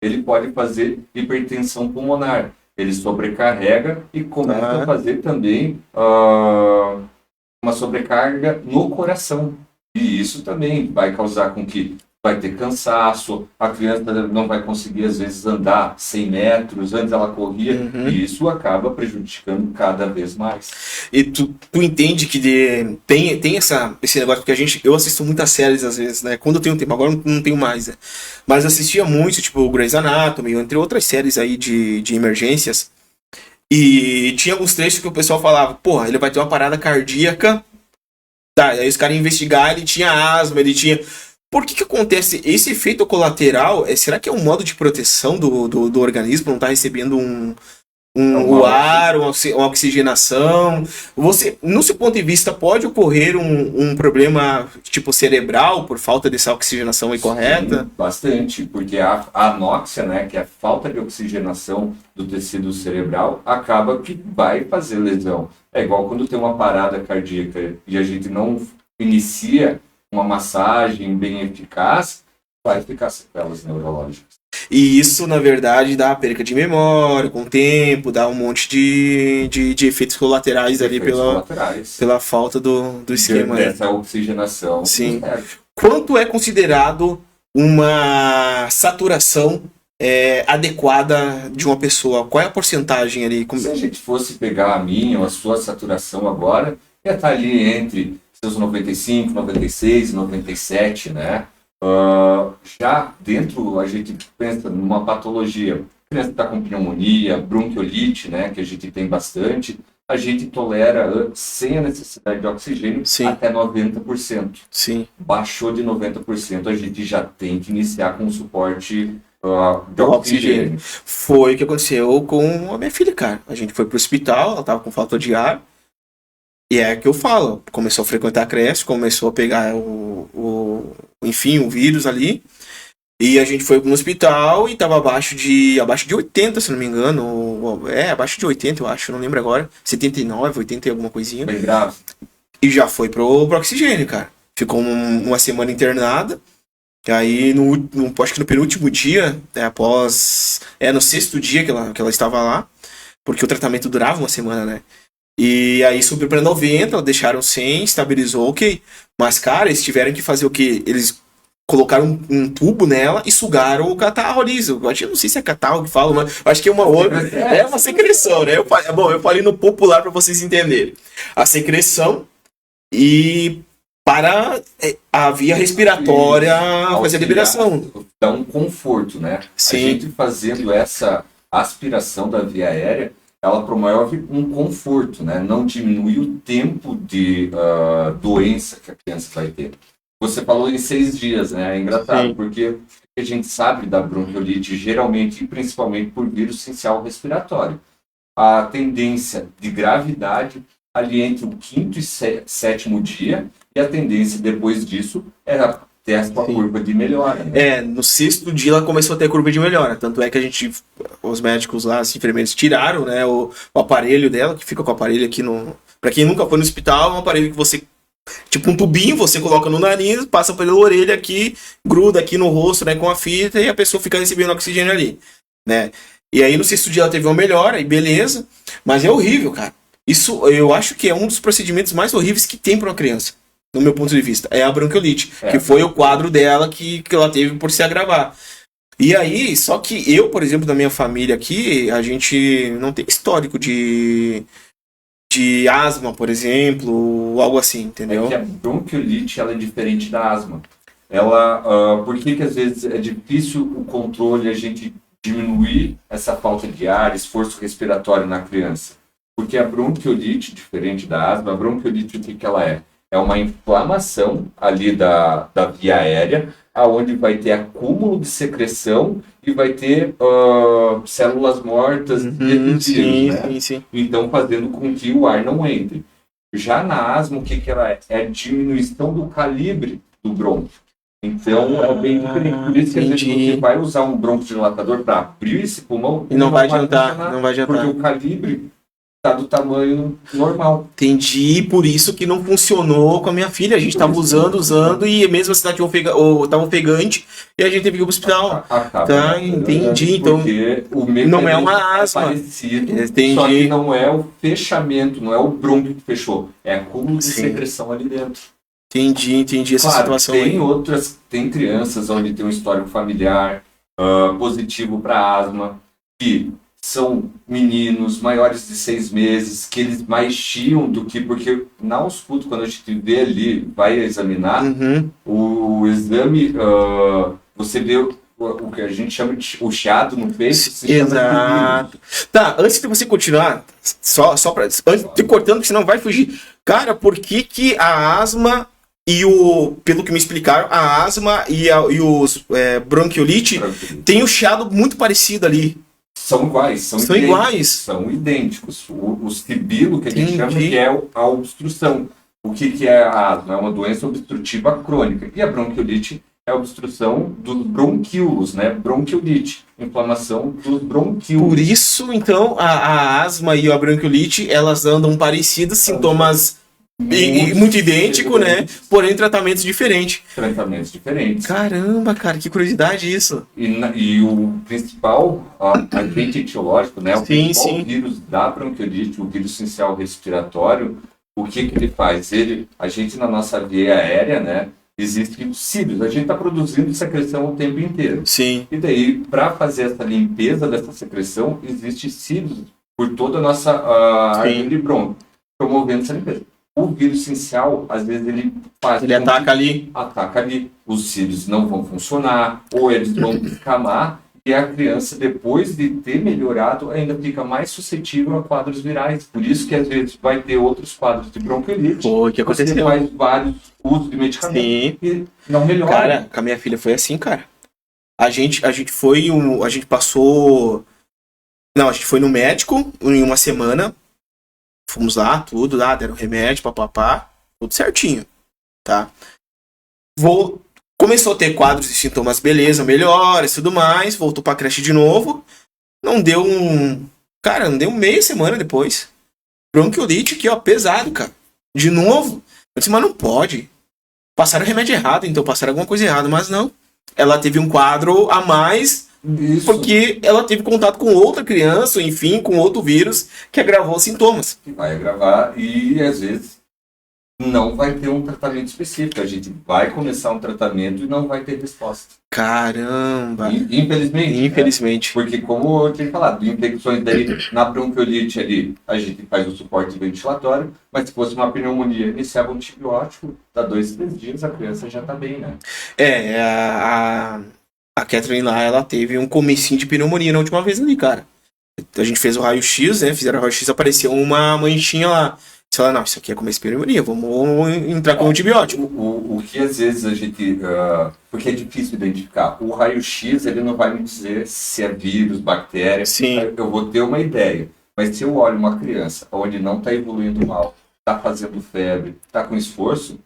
ele pode fazer hipertensão pulmonar. Ele sobrecarrega e começa a fazer também uma sobrecarga no coração. E isso também vai causar com que vai ter cansaço, a criança não vai conseguir, às vezes, andar 100 metros, antes ela corria, e isso acaba prejudicando cada vez mais. E tu entende que tem esse negócio, porque eu assisto muitas séries às vezes, né? Quando eu tenho tempo, agora não tenho mais, né? Mas assistia muito, tipo, Grey's Anatomy, entre outras séries aí de emergências. E tinha alguns trechos que o pessoal falava, porra, ele vai ter uma parada cardíaca. Tá, aí os caras iam investigar, ele tinha asma, ele tinha... Por que acontece esse efeito colateral? Será que é um modo de proteção do organismo? Não tá recebendo o ar, uma oxigenação? No seu ponto de vista, pode ocorrer um problema tipo cerebral por falta dessa oxigenação correta? Sim, bastante, porque a anóxia, né, que é a falta de oxigenação do tecido cerebral, acaba que vai fazer lesão. É igual quando tem uma parada cardíaca e a gente não inicia uma massagem bem eficaz, vai ficar sequelas neurológicas. E isso, na verdade, dá perca de memória com o tempo, dá um monte de efeitos colaterais ali pela falta do esquema. Dessa oxigenação. Sim. Quanto é considerado uma saturação adequada de uma pessoa? Qual é a porcentagem ali? Se a gente fosse pegar a minha ou a sua saturação agora, ia estar ali entre seus 95, 96, 97, né? Já dentro, a gente pensa numa patologia, a criança está com pneumonia, bronquiolite, né, que a gente tem bastante, a gente tolera sem a necessidade de oxigênio. Sim. Até 90%. Sim. Baixou de 90%, a gente já tem que iniciar com suporte de oxigênio. Foi o que aconteceu com a minha filha, cara. A gente foi pro hospital, ela estava com falta de ar. E é que eu falo, começou a frequentar a creche, começou a pegar enfim, o vírus ali. E a gente foi no hospital e tava abaixo de 80, se não me engano. Abaixo de 80, eu acho, não lembro agora. 79, 80 e alguma coisinha. Bem grave. E já foi pro oxigênio, cara. Ficou uma semana internada. E aí, acho que no penúltimo dia, no sexto dia que ela estava lá, porque o tratamento durava uma semana, né? E aí subiu para 90, deixaram 100, estabilizou, ok. Mas, cara, eles tiveram que fazer o quê? Eles colocaram um tubo nela e sugaram o catarro ali. Eu não sei se é catarro que fala, mas acho que é uma outra. É uma secreção, né? Eu falei no popular para vocês entenderem. A secreção e para a via respiratória fazer a liberação. Dá um conforto, né? Sim. A gente fazendo essa aspiração da via aérea, ela promove um conforto, né? Não diminui o tempo de doença que a criança vai ter. Você falou em 6 dias, né? É engraçado, sim, porque a gente sabe da bronquiolite, geralmente, principalmente por vírus essencial respiratório. A tendência de gravidade ali entre o 5º e 7º dia, e a tendência depois disso é ter essa curva de melhora. Né? No 6º dia ela começou a ter a curva de melhora. Tanto é que os médicos lá, os enfermeiros, tiraram, né, o aparelho dela, que fica com o aparelho aqui no... Pra quem nunca foi no hospital, é um aparelho que você... Tipo um tubinho, você coloca no nariz, passa pela orelha aqui, gruda aqui no rosto, né, com a fita, e a pessoa fica recebendo oxigênio ali, né? E aí no 6º dia ela teve uma melhora, e beleza. Mas é horrível, cara. Isso eu acho que é um dos procedimentos mais horríveis que tem para uma criança. No meu ponto de vista, é a bronquiolite, que foi o quadro dela que ela teve por se agravar. E aí, só que eu, por exemplo, da minha família aqui, a gente não tem histórico de asma, por exemplo, ou algo assim, entendeu? É que a bronquiolite, ela é diferente da asma. Por que às vezes é difícil o controle, a gente diminuir essa falta de ar, esforço respiratório na criança? Porque a bronquiolite, diferente da asma, a bronquiolite, o que ela é? É uma inflamação ali da via aérea, aonde vai ter acúmulo de secreção e vai ter células mortas sim, né? Sim. Então, fazendo com que o ar não entre. Já na asma, o que ela é? É a diminuição do calibre do bronco. Então, é bem diferente. Por isso que às vezes você vai usar um broncodilatador para abrir esse pulmão e não vai adiantar. Porque o calibre tá do tamanho normal. Entendi, por isso que não funcionou com a minha filha. A gente tava usando, e mesmo assim tava ofegante, e a gente teve que ir pro hospital. Acaba, Tá, né? entendi. Então, Porque o não é mecanismo uma asma. parecido, Entendi. só que não é o fechamento, não é o brônquio que fechou, é acúmulo de Sim. secreção ali dentro. Entendi essa Claro, situação tem aí. tem crianças onde tem um histórico familiar positivo para asma, que são meninos maiores de 6 meses, que eles mais chiam do que... Porque na ausculto, quando a gente vê ali, vai examinar, Uhum. o exame, você vê o que a gente chama de o chiado no peito, se chama de Exato. Tá, antes de você continuar, só pra. Antes de cortando, porque senão vai fugir. Cara, por que a asma e o. Pelo que me explicaram, a asma e os bronquiolite tem o chiado muito parecido ali. São iguais, são idênticos. Iguais. São idênticos. O sibilo, que a gente chama, Entendi. que é a obstrução. O que é a asma? É uma doença obstrutiva crônica. E a bronquiolite é a obstrução dos bronquíolos, né? Bronquiolite, inflamação dos bronquíolos. Por isso, então, a asma e a bronquiolite, elas andam parecidas, sintomas muito idênticos, né? Porém, tratamentos diferentes. Tratamentos diferentes. Caramba, cara, que curiosidade isso. E o principal agente etiológico, né? O principal Sim. vírus da bronquiolite, o vírus essencial respiratório, o que ele faz? A gente na nossa via aérea, né? Existem cílios, a gente está produzindo secreção o tempo inteiro. Sim. E daí, para fazer essa limpeza dessa secreção, existe cílios por toda a nossa árvore de brônquio, promovendo essa limpeza. O vírus essencial, às vezes, ele faz... Ele ataca ali. Ataca ali, os cílios não vão funcionar, ou eles vão descamar, e a criança, depois de ter melhorado, ainda fica mais suscetível a quadros virais. Por isso que, às vezes, vai ter outros quadros de bronquiolite. Pô, o que aconteceu? Você faz vários usos de medicamentos e não melhora. Cara, com a minha filha foi assim, cara. A gente foi, a gente passou... Não, a gente foi no médico em uma semana. Fomos lá, tudo lá, deram remédio, papapá, tudo certinho, tá? Começou a ter quadros e sintomas, beleza, melhores, tudo mais, voltou pra creche de novo. Não deu meia semana depois. Bronquiolite aqui, ó, pesado, cara. De novo. Eu disse, mas não pode. Passaram remédio errado, então passaram alguma coisa errada, mas não. Ela teve um quadro a mais... Isso. Porque ela teve contato com outra criança, enfim, com outro vírus que agravou os sintomas. Que vai agravar e, às vezes, não vai ter um tratamento específico. A gente vai começar um tratamento e não vai ter resposta. Caramba! Infelizmente. Infelizmente. Né? Porque, como eu tinha falado, infecções daí na bronquiolite ali, a gente faz o suporte ventilatório, mas se fosse uma pneumonia, iniciava um antibiótico, dá 2, 3 dias, a criança já tá bem, né? A Catherine lá, ela teve um comecinho de pneumonia na última vez ali, cara. A gente fez o raio-x, né? Fizeram o raio-x, apareceu uma manchinha lá. Você fala, não, isso aqui é começo de pneumonia, vamos entrar com antibiótico. O que às vezes a gente... porque é difícil identificar. O raio-x, ele não vai me dizer se é vírus, bactéria. Sim. Eu vou ter uma ideia. Mas se eu olho uma criança onde não está evoluindo mal, está fazendo febre, está com esforço,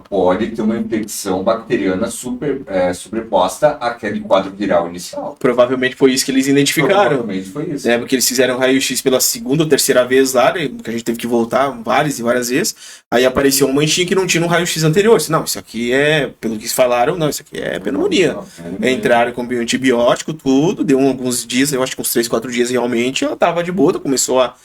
pode ter uma infecção bacteriana sobreposta àquele quadro viral inicial. Provavelmente foi isso que eles identificaram. Provavelmente foi isso. Porque eles fizeram raio-x pela segunda ou terceira vez lá, né, que a gente teve que voltar várias e várias vezes. Aí apareceu uma manchinha que não tinha no raio-x anterior. Não, isso aqui pelo que eles falaram, não, isso aqui é pneumonia. Entraram com antibiótico, tudo, deu alguns dias, eu acho que uns 3, 4 dias realmente, ela tava de boa, começou a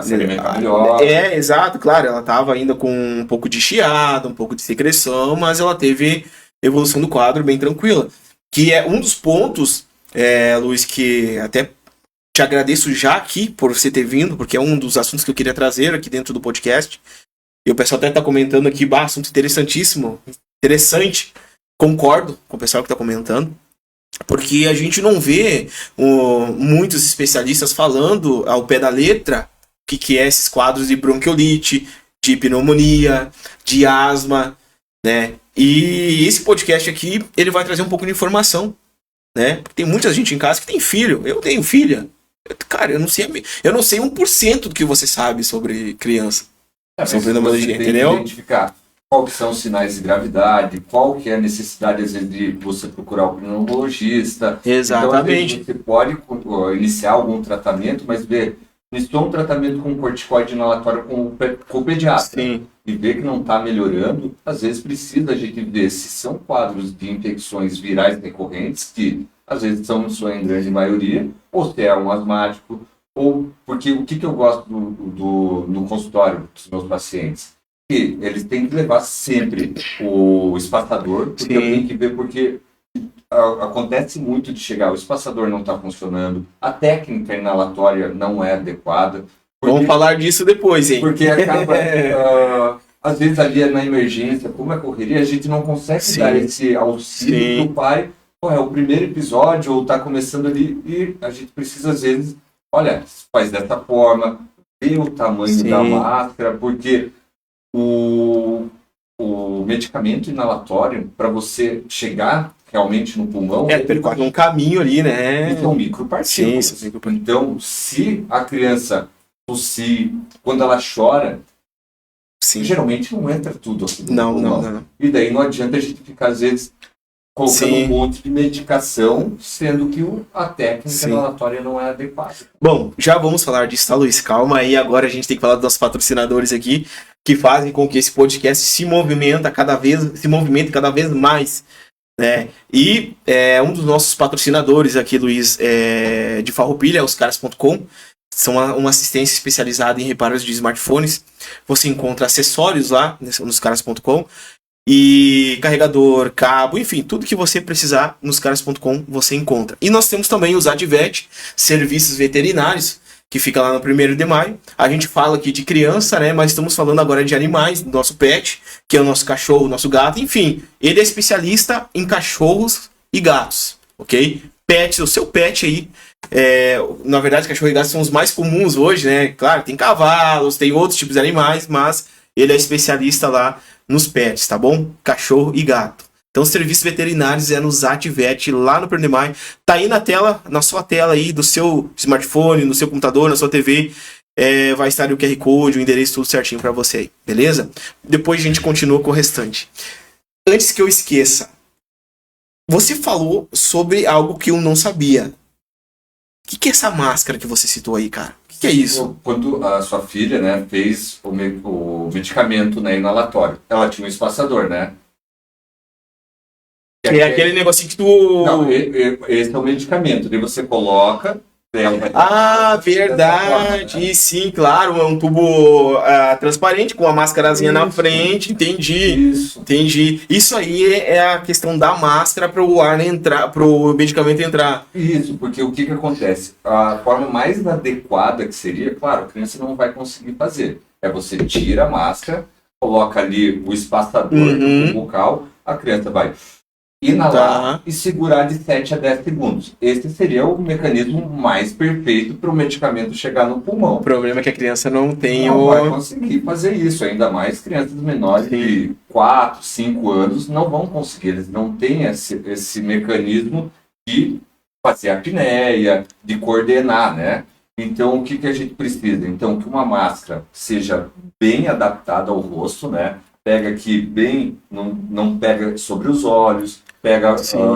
se alimentar melhor. Exato, claro, ela tava ainda com um pouco de chiado, um pouco de secreção, mas ela teve evolução do quadro bem tranquila. Que é um dos pontos, Luiz, que até te agradeço já aqui por você ter vindo, porque é um dos assuntos que eu queria trazer aqui dentro do podcast. E o pessoal até tá comentando aqui, assunto interessantíssimo, interessante. Concordo com o pessoal que tá comentando. Porque a gente não vê muitos especialistas falando ao pé da letra o que é esses quadros de bronquiolite, de pneumonia, de asma, né? E esse podcast aqui, ele vai trazer um pouco de informação, né? Porque tem muita gente em casa que tem filho. Eu tenho filha. Cara, eu não sei 1% do que você sabe sobre criança. Sobre pneumologia, entendeu? Identificar qual que são os sinais de gravidade, qual que é a necessidade, às vezes, de você procurar o pneumologista. Exatamente. Então, às vezes, você pode iniciar algum tratamento, mas ver iniciou um tratamento com corticoide inalatório com o pediatra. Sim. E vê que não está melhorando, às vezes precisa a gente ver se são quadros de infecções virais recorrentes, que às vezes são em sua grande maioria, ou se é um asmático, ou porque o que eu gosto no consultório dos meus pacientes? Que eles têm que levar sempre o espaçador, porque eu tenho que ver porque acontece muito de chegar, o espaçador não está funcionando, a técnica inalatória não é adequada. Vamos falar disso depois, hein? Porque acaba, às vezes ali na emergência, como é correria, a gente não consegue dar esse auxílio pro pai. Pô, é o primeiro episódio, ou tá começando ali, e a gente precisa, às vezes, olha, faz dessa forma, vê o tamanho da máscara, porque o medicamento inalatório, para você chegar realmente no pulmão... percorre um caminho ali, né? São micropartículas. Então, se a criança tossir, quando ela chora, geralmente não entra tudo aqui no pulmão. Não. E daí não adianta a gente ficar, às vezes, colocando um monte de medicação, sendo que a técnica inalatória não é adequada. Bom, já vamos falar disso, tá, Luiz? Calma aí, agora a gente tem que falar dos nossos patrocinadores aqui, que fazem com que esse podcast se movimente cada vez mais, né? E um dos nossos patrocinadores aqui, Luiz, de Farroupilha, é oscaras.com. São uma assistência especializada em reparos de smartphones. Você encontra acessórios lá nos caras.com e carregador, cabo, enfim, tudo que você precisar nos caras.com você encontra. E nós temos também os Advet, serviços veterinários, que fica lá no 1º de maio. A gente fala aqui de criança, né? Mas estamos falando agora de animais, do nosso pet, que é o nosso cachorro, o nosso gato. Enfim, ele é especialista em cachorros e gatos, ok? Pets, o seu pet aí. Na verdade, cachorro e gato são os mais comuns hoje, né? Claro, tem cavalos, tem outros tipos de animais, mas ele é especialista lá nos pets, tá bom? Cachorro e gato. Então, os serviços veterinários é no Zatvet, lá no 1º de maio. Tá aí na sua tela aí, do seu smartphone, no seu computador, na sua TV. Vai estar o QR Code, o endereço, tudo certinho pra você aí, beleza? Depois a gente continua com o restante. Antes que eu esqueça, você falou sobre algo que eu não sabia. O que é essa máscara que você citou aí, cara? O que é isso? Quando a sua filha, né, fez o medicamento, né, inalatório, ela tinha um espaçador, né? Que é aquele negocinho que tu... Não, esse é o medicamento. Daí você coloca... verdade! Sim, claro, é um tubo transparente com a máscarazinha na frente. Entendi. Entendi. Isso aí é a questão da máscara para o ar entrar, para o medicamento entrar. Isso, porque o que acontece? A forma mais adequada que seria, claro, a criança não vai conseguir fazer. Você tira a máscara, coloca ali o espaçador do bucal, a criança vai inalar e segurar de 7 a 10 segundos. Esse seria o mecanismo mais perfeito para o medicamento chegar no pulmão. O problema é que a criança não vai conseguir fazer isso, ainda mais crianças menores de 4, 5 anos não vão conseguir, eles não têm esse mecanismo de fazer a apneia, de coordenar, né? Então, o que a gente precisa? Então, que uma máscara seja bem adaptada ao rosto, né? Pega aqui bem, não pega sobre os olhos,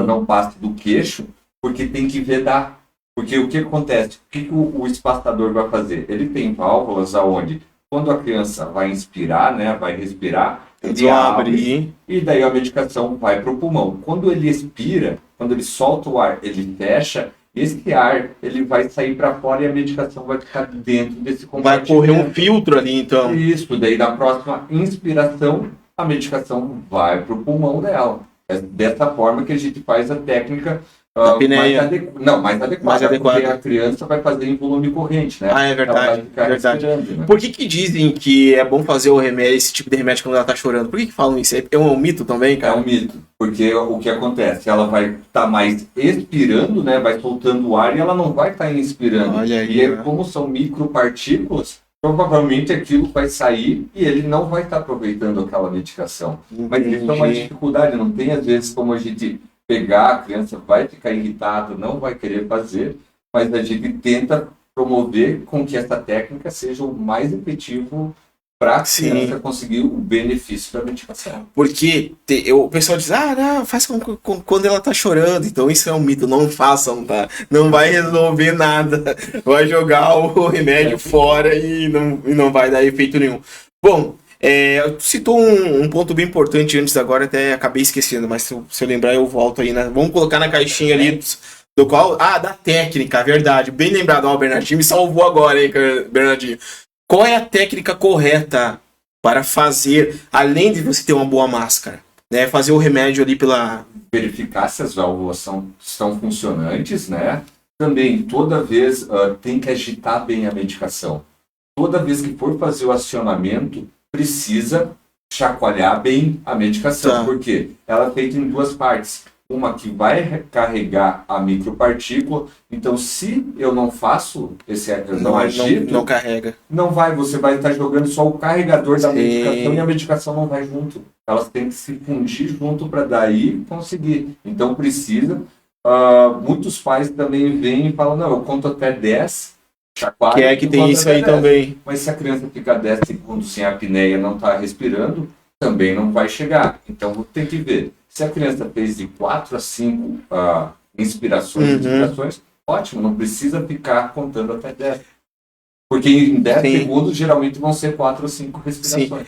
não passe do queixo, porque tem que vedar. Porque o que acontece? O que o espaçador vai fazer? Ele tem válvulas aonde, quando a criança vai inspirar, né, vai respirar, ele abre e daí a medicação vai para o pulmão. Quando ele expira, quando ele solta o ar, ele fecha, esse ar ele vai sair para fora e a medicação vai ficar dentro desse compartimento. Vai correr um filtro ali, então. Isso, daí na próxima inspiração, a medicação vai para o pulmão dela. É dessa forma que a gente faz a técnica mais adequada, porque a criança vai fazer em volume corrente, né? É verdade. Né? Por que dizem que é bom fazer esse tipo de remédio quando ela tá chorando? Por que falam isso? É um mito também, cara? É um mito, porque o que acontece? Ela vai estar mais expirando, né? Vai soltando o ar e ela não vai estar inspirando. Olha aí, como são micropartículas, provavelmente aquilo vai sair e ele não vai estar aproveitando aquela medicação. Mas isso é uma dificuldade, não tem às vezes como a gente pegar, a criança vai ficar irritada, não vai querer fazer, mas a gente tenta promover com que essa técnica seja o mais efetivo para a criança conseguir o benefício da medicação. Porque o pessoal diz, não, faz quando ela tá chorando. Então isso é um mito, não façam, tá? Não vai resolver nada. Vai jogar o remédio fora e não vai dar efeito nenhum. Bom, tu citou um ponto bem importante antes agora, até acabei esquecendo, mas se eu lembrar eu volto aí, né? Vamos colocar na caixinha ali do qual... da técnica, verdade. Bem lembrado, Bernardinho me salvou agora, hein, Bernardinho. Qual é a técnica correta para fazer, além de você ter uma boa máscara? Né? Fazer o remédio ali pela... Verificar se as válvulas estão funcionantes, né? Também, toda vez, tem que agitar bem a medicação. Toda vez que for fazer o acionamento, precisa chacoalhar bem a medicação. Porque ela é feita em duas partes. Uma que vai carregar a micropartícula. Então, se eu não faço não agito, não carrega. Não vai, você vai estar jogando só o carregador da medicação e a medicação não vai junto. Elas têm que se fundir junto para daí conseguir. Então, precisa. Muitos pais também vêm e falam, não, eu conto até 10, chacoalho. Que é que tem isso aí 10. também. Mas se a criança ficar 10 segundos sem apneia, não está respirando, também não vai chegar. Então, tem que ver. Se a criança fez de 4 a 5 inspirações, expirações, ótimo, não precisa ficar contando até 10. Porque em 10 segundos, geralmente vão ser 4 ou 5 respirações.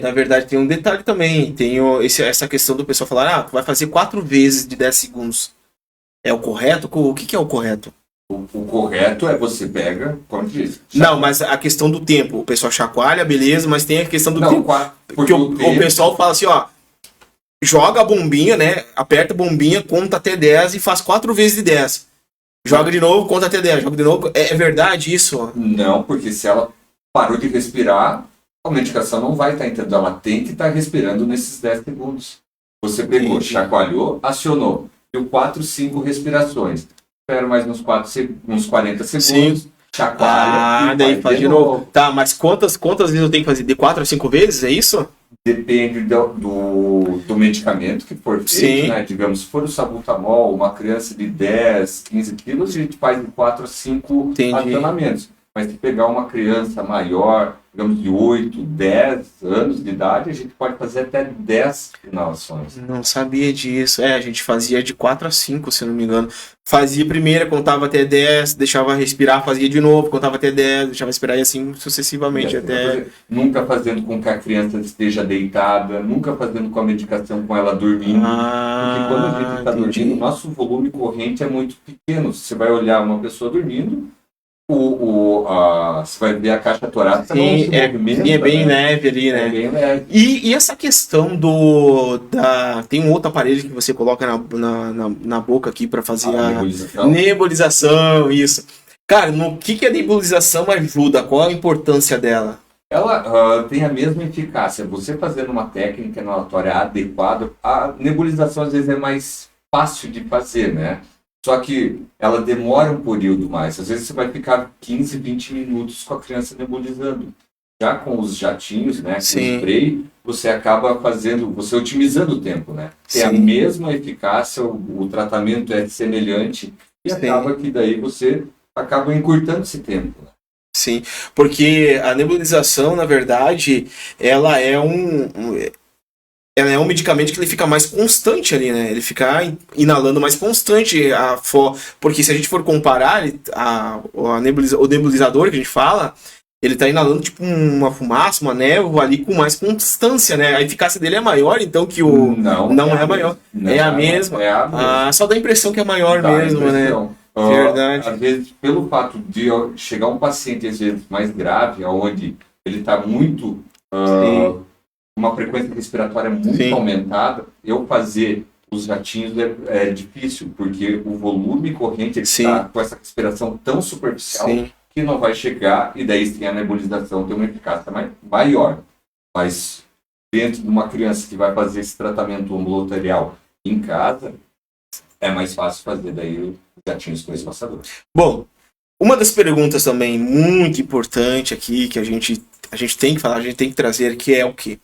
Na verdade, tem um detalhe também. Tem essa questão do pessoal falar, tu vai fazer 4 vezes de 10 segundos. É o correto? O que é o correto? O correto é você pega, como diz. Não, mas a questão do tempo. O pessoal chacoalha, beleza, mas tem a questão do tempo. Porque o pessoal fala assim, joga a bombinha, né? Aperta a bombinha, conta até 10 e faz 4 vezes de 10. Joga de novo, conta até 10. Joga de novo. É verdade isso? Não, porque se ela parou de respirar, a medicação não vai estar entrando. Ela tem que estar respirando nesses 10 segundos. Você pegou, chacoalhou, acionou. Deu 4, 5 respirações. Espera mais uns 40 segundos. Chacoalha. Daí faz de novo. Tá, mas quantas vezes eu tenho que fazer? De 4 a 5 vezes? É isso? Depende do medicamento que for feito, né? Digamos, se for o salbutamol, uma criança de 10, 15 quilos, a gente faz de 4 a 5 acionamentos. Mas se pegar uma criança maior, digamos, de 8, 10 anos de idade, a gente pode fazer até 10 inalações. Não sabia disso. A gente fazia de 4 a 5, se eu não me engano. Fazia primeiro, contava até 10, deixava respirar, fazia de novo, contava até 10, deixava respirar e assim sucessivamente até... Nunca fazendo com que a criança esteja deitada, nunca fazendo com a medicação com ela dormindo. Porque quando a gente está dormindo, o nosso volume corrente é muito pequeno. Você vai olhar uma pessoa dormindo, você vai ver a caixa torácica. É bem leve ali, né? É bem leve. E essa questão tem um outro aparelho que você coloca na boca aqui para fazer a nebulização, isso. Cara, no que a nebulização ajuda? Qual a importância dela? Ela tem a mesma eficácia. Você fazendo uma técnica inalatória adequada, a nebulização às vezes é mais fácil de fazer, né? Só que ela demora um período mais. Às vezes você vai ficar 15, 20 minutos com a criança nebulizando. Já com os jatinhos, né, com o spray, você acaba você otimizando o tempo, né? Tem a mesma eficácia, o tratamento é semelhante e acaba que daí você acaba encurtando esse tempo. Sim, porque a nebulização, na verdade, ela é um medicamento que ele fica mais constante ali, né? Ele fica inalando mais constante. Porque se a gente for comparar o nebulizador que a gente fala, ele tá inalando tipo uma fumaça, uma névoa ali com mais constância, né? A eficácia dele é maior, então que o... Não é maior. É a mesma. Só dá a impressão que é maior mesmo, né? Verdade. Às vezes, pelo fato de chegar um paciente, às vezes, mais grave, onde ele tá muito... uma frequência respiratória muito aumentada, eu fazer os jatinhos é difícil, porque o volume corrente está com essa respiração tão superficial que não vai chegar, e daí sim a nebulização tem uma eficácia maior. Mas dentro de uma criança que vai fazer esse tratamento ambulatorial em casa, é mais fácil fazer daí os jatinhos com espaçador. Bom, uma das perguntas também muito importante aqui, que a gente tem que falar, a gente tem que trazer, que é o quê?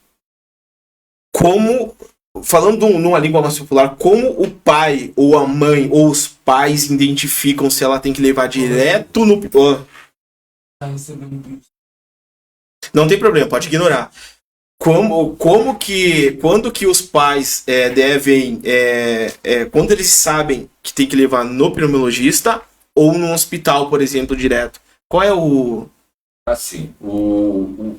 Falando numa língua mais popular, como o pai ou a mãe ou os pais identificam se ela tem que levar direto no... Não tem problema, pode ignorar. Quando que os pais devem, quando eles sabem que tem que levar no pneumologista ou no hospital, por exemplo, direto? Qual é o... Assim,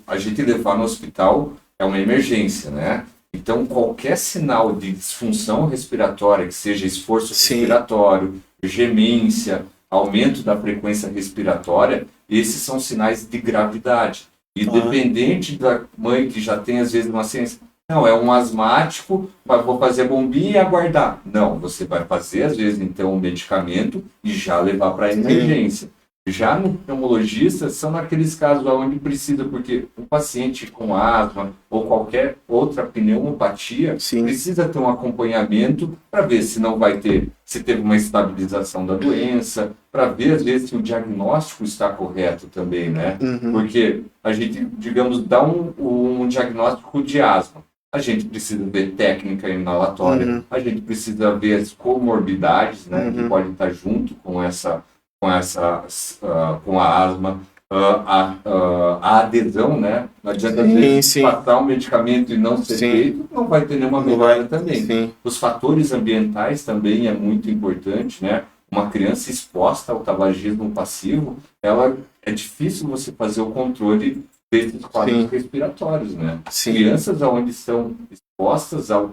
a gente levar no hospital é uma emergência, né? Então, qualquer sinal de disfunção respiratória, que seja esforço respiratório, gemência, aumento da frequência respiratória, esses são sinais de gravidade. Independente da mãe que já tem, às vezes, uma ciência, não, é um asmático, mas vou fazer bombinha e aguardar. Não, você vai fazer, às vezes, então, um medicamento e já levar para a emergência. Já no pneumologista, são naqueles casos onde precisa, porque um paciente com asma ou qualquer outra pneumopatia precisa ter um acompanhamento para ver se não vai ter, se teve uma estabilização da doença, para ver, às vezes, se o diagnóstico está correto também, né? Porque a gente, digamos, dá um diagnóstico de asma. A gente precisa ver técnica inalatória, a gente precisa ver as comorbidades, né, que podem estar junto com com a asma, a adesão, né? Não adianta passar um medicamento e não ser feito, não vai ter nenhuma melhora também. Os fatores ambientais também é muito importante, né? Uma criança exposta ao tabagismo passivo, é difícil você fazer o controle desses quadros respiratórios, né? Crianças onde são expostas ao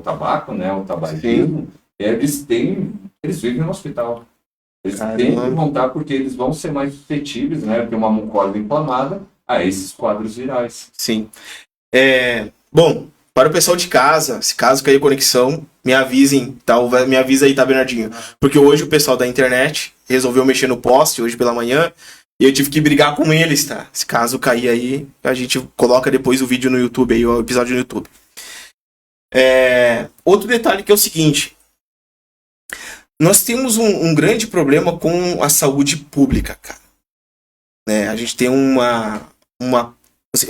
tabaco, né? Ao tabagismo, eles vivem no hospital. Eles têm que montar porque eles vão ser mais suscetíveis, né? Ter uma mucosa inflamada a esses quadros virais. Sim. Bom, para o pessoal de casa, se caso cair conexão, me avisem, tá? Me avisa aí, tá, Bernardinho? Porque hoje o pessoal da internet resolveu mexer no poste, hoje pela manhã, e eu tive que brigar com eles, tá? Se caso cair aí, a gente coloca depois o vídeo no YouTube, aí, o episódio no YouTube. Outro detalhe que é o seguinte... Nós temos um grande problema com a saúde pública, cara. A gente tem eu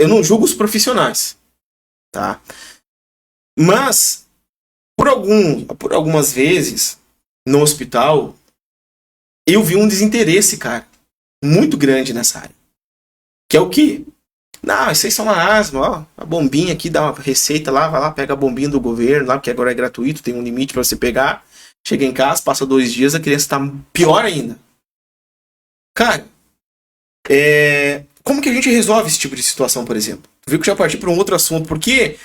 não julgo os profissionais, tá? Mas, por algumas vezes, no hospital, eu vi um desinteresse, cara, muito grande nessa área. Que é o quê? Não, isso aí é só uma asma, ó. A bombinha aqui, dá uma receita lá, vai lá, pega a bombinha do governo lá, porque agora é gratuito, tem um limite para você pegar. Chega em casa, passa 2 dias, a criança tá pior ainda. Cara, como que a gente resolve esse tipo de situação, por exemplo? Tu viu que eu já parti para um outro assunto, porque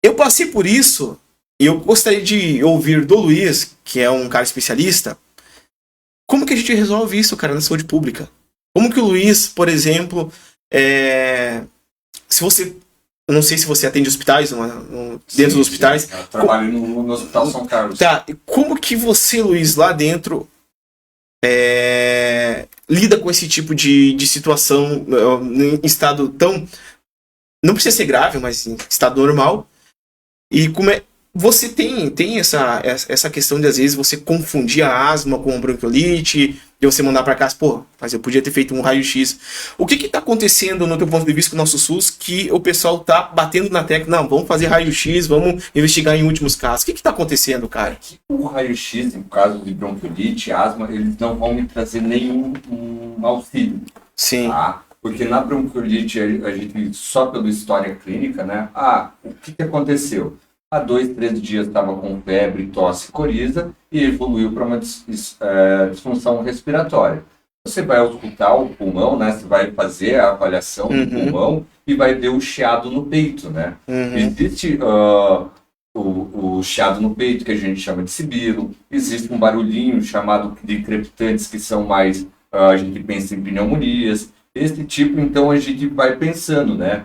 eu passei por isso e eu gostaria de ouvir do Luiz, que é um cara especialista, como que a gente resolve isso, cara, na saúde pública? Como que o Luiz, por exemplo, se você... Eu não sei se você atende hospitais, dentro dos hospitais. Eu trabalho no Hospital São Carlos. Tá, como que você, Luiz, lá dentro, lida com esse tipo de situação em estado tão... Não precisa ser grave, mas em estado normal. E como você tem essa questão de, às vezes, você confundir a asma com bronquiolite, e você mandar para casa, mas eu podia ter feito um raio-x. O que está acontecendo, no teu ponto de vista, com o nosso SUS, que o pessoal tá batendo na tecla, não, vamos fazer raio-x, vamos investigar em últimos casos. O que está acontecendo, cara? O raio-x, no caso de bronquiolite, asma, eles não vão me trazer nenhum auxílio. Sim. Tá? Porque na bronquiolite, a gente, só pela história clínica, né? O que aconteceu? Há 2, 3 dias estava com febre, tosse, coriza e evoluiu para uma disfunção respiratória. Você vai auscultar o pulmão, né? Você vai fazer a avaliação do pulmão e vai ver o chiado no peito, né? Existe o chiado no peito, que a gente chama de sibilo. Existe um barulhinho chamado de crepitantes, que são mais... a gente pensa em pneumonias. Esse tipo, então, a gente vai pensando, né?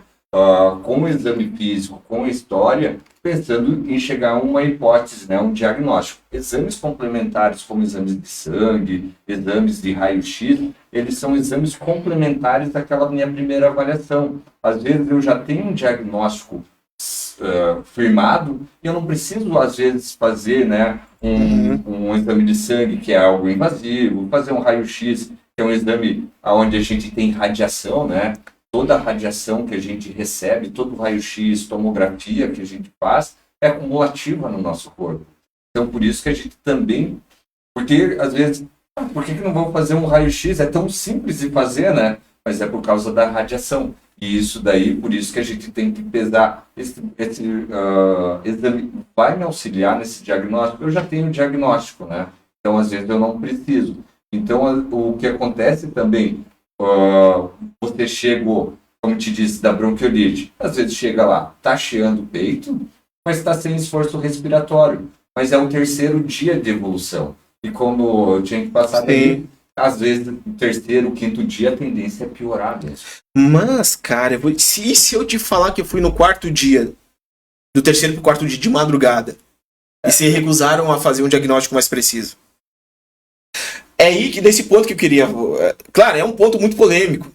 Com o exame físico, com a história, pensando em chegar a uma hipótese, né, um diagnóstico. Exames complementares, como exames de sangue, exames de raio-x, eles são exames complementares daquela minha primeira avaliação. Às vezes eu já tenho um diagnóstico firmado e eu não preciso, às vezes, fazer, né, um exame de sangue, que é algo invasivo, fazer um raio-x, que é um exame onde a gente tem radiação, né? Toda a radiação que a gente recebe, todo o raio-x, tomografia que a gente faz, é cumulativa no nosso corpo. Então, por isso que a gente também... Porque, às vezes, por que não vamos fazer um raio-x? É tão simples de fazer, né? mas é por causa da radiação. E isso daí, por isso que a gente tem que pesar. Esse exame vai me auxiliar nesse diagnóstico? Eu já tenho diagnóstico, né? Então, às vezes, eu não preciso. Então, o que acontece também, você chegou, como te disse, da bronquiolite. Às vezes chega lá, tá cheando o peito, mas está sem esforço respiratório. Mas é o 3º dia de evolução. E como eu tinha que passar daí, às vezes, no 3º, 5º dia, a tendência é piorar mesmo. Mas, cara, se eu te falar que eu fui no 4º dia, do 3º pro 4º dia de madrugada, e se recusaram a fazer um diagnóstico mais preciso? É aí que, desse ponto que eu queria... Claro, é um ponto muito polêmico.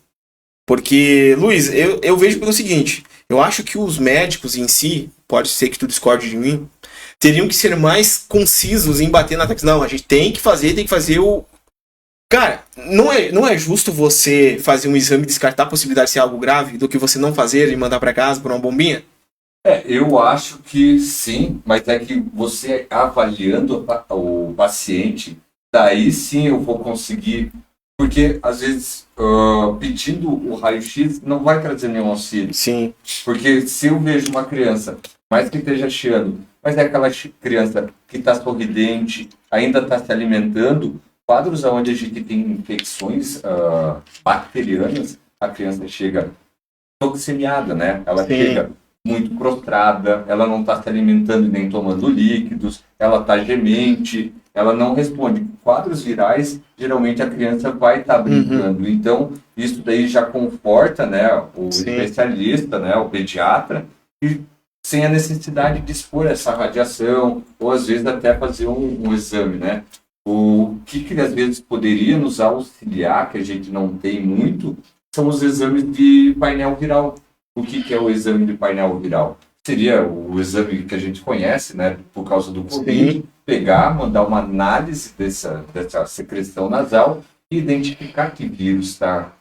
Porque, Luiz, eu vejo pelo seguinte, eu acho que os médicos em si, pode ser que tu discorde de mim, teriam que ser mais concisos em bater na tecla. Não, a gente tem que fazer o... Cara, não é justo você fazer um exame e descartar a possibilidade de ser algo grave do que você não fazer e mandar pra casa por uma bombinha? Eu acho que sim, mas é que você avaliando o paciente, daí sim eu vou conseguir, porque às vezes pedindo o raio-x não vai trazer nenhum auxílio. Sim. Porque se eu vejo uma criança, mais que esteja chiando, mas é aquela criança que está sorridente, ainda está se alimentando, quadros onde a gente tem infecções bacterianas, a criança chega toxemiada, né? Ela chega muito prostrada, ela não está se alimentando nem tomando líquidos, ela está gemente, ela não responde. Quadros virais, geralmente a criança vai estar brincando. Então, isso daí já conforta, né, o especialista, né, o pediatra, e sem a necessidade de expor essa radiação, ou às vezes até fazer um exame, né? O que às vezes poderia nos auxiliar, que a gente não tem muito, são os exames de painel viral. O que é o exame de painel viral? Seria o exame que a gente conhece, né, por causa do Covid, pegar, mandar uma análise dessa secreção nasal e identificar que vírus está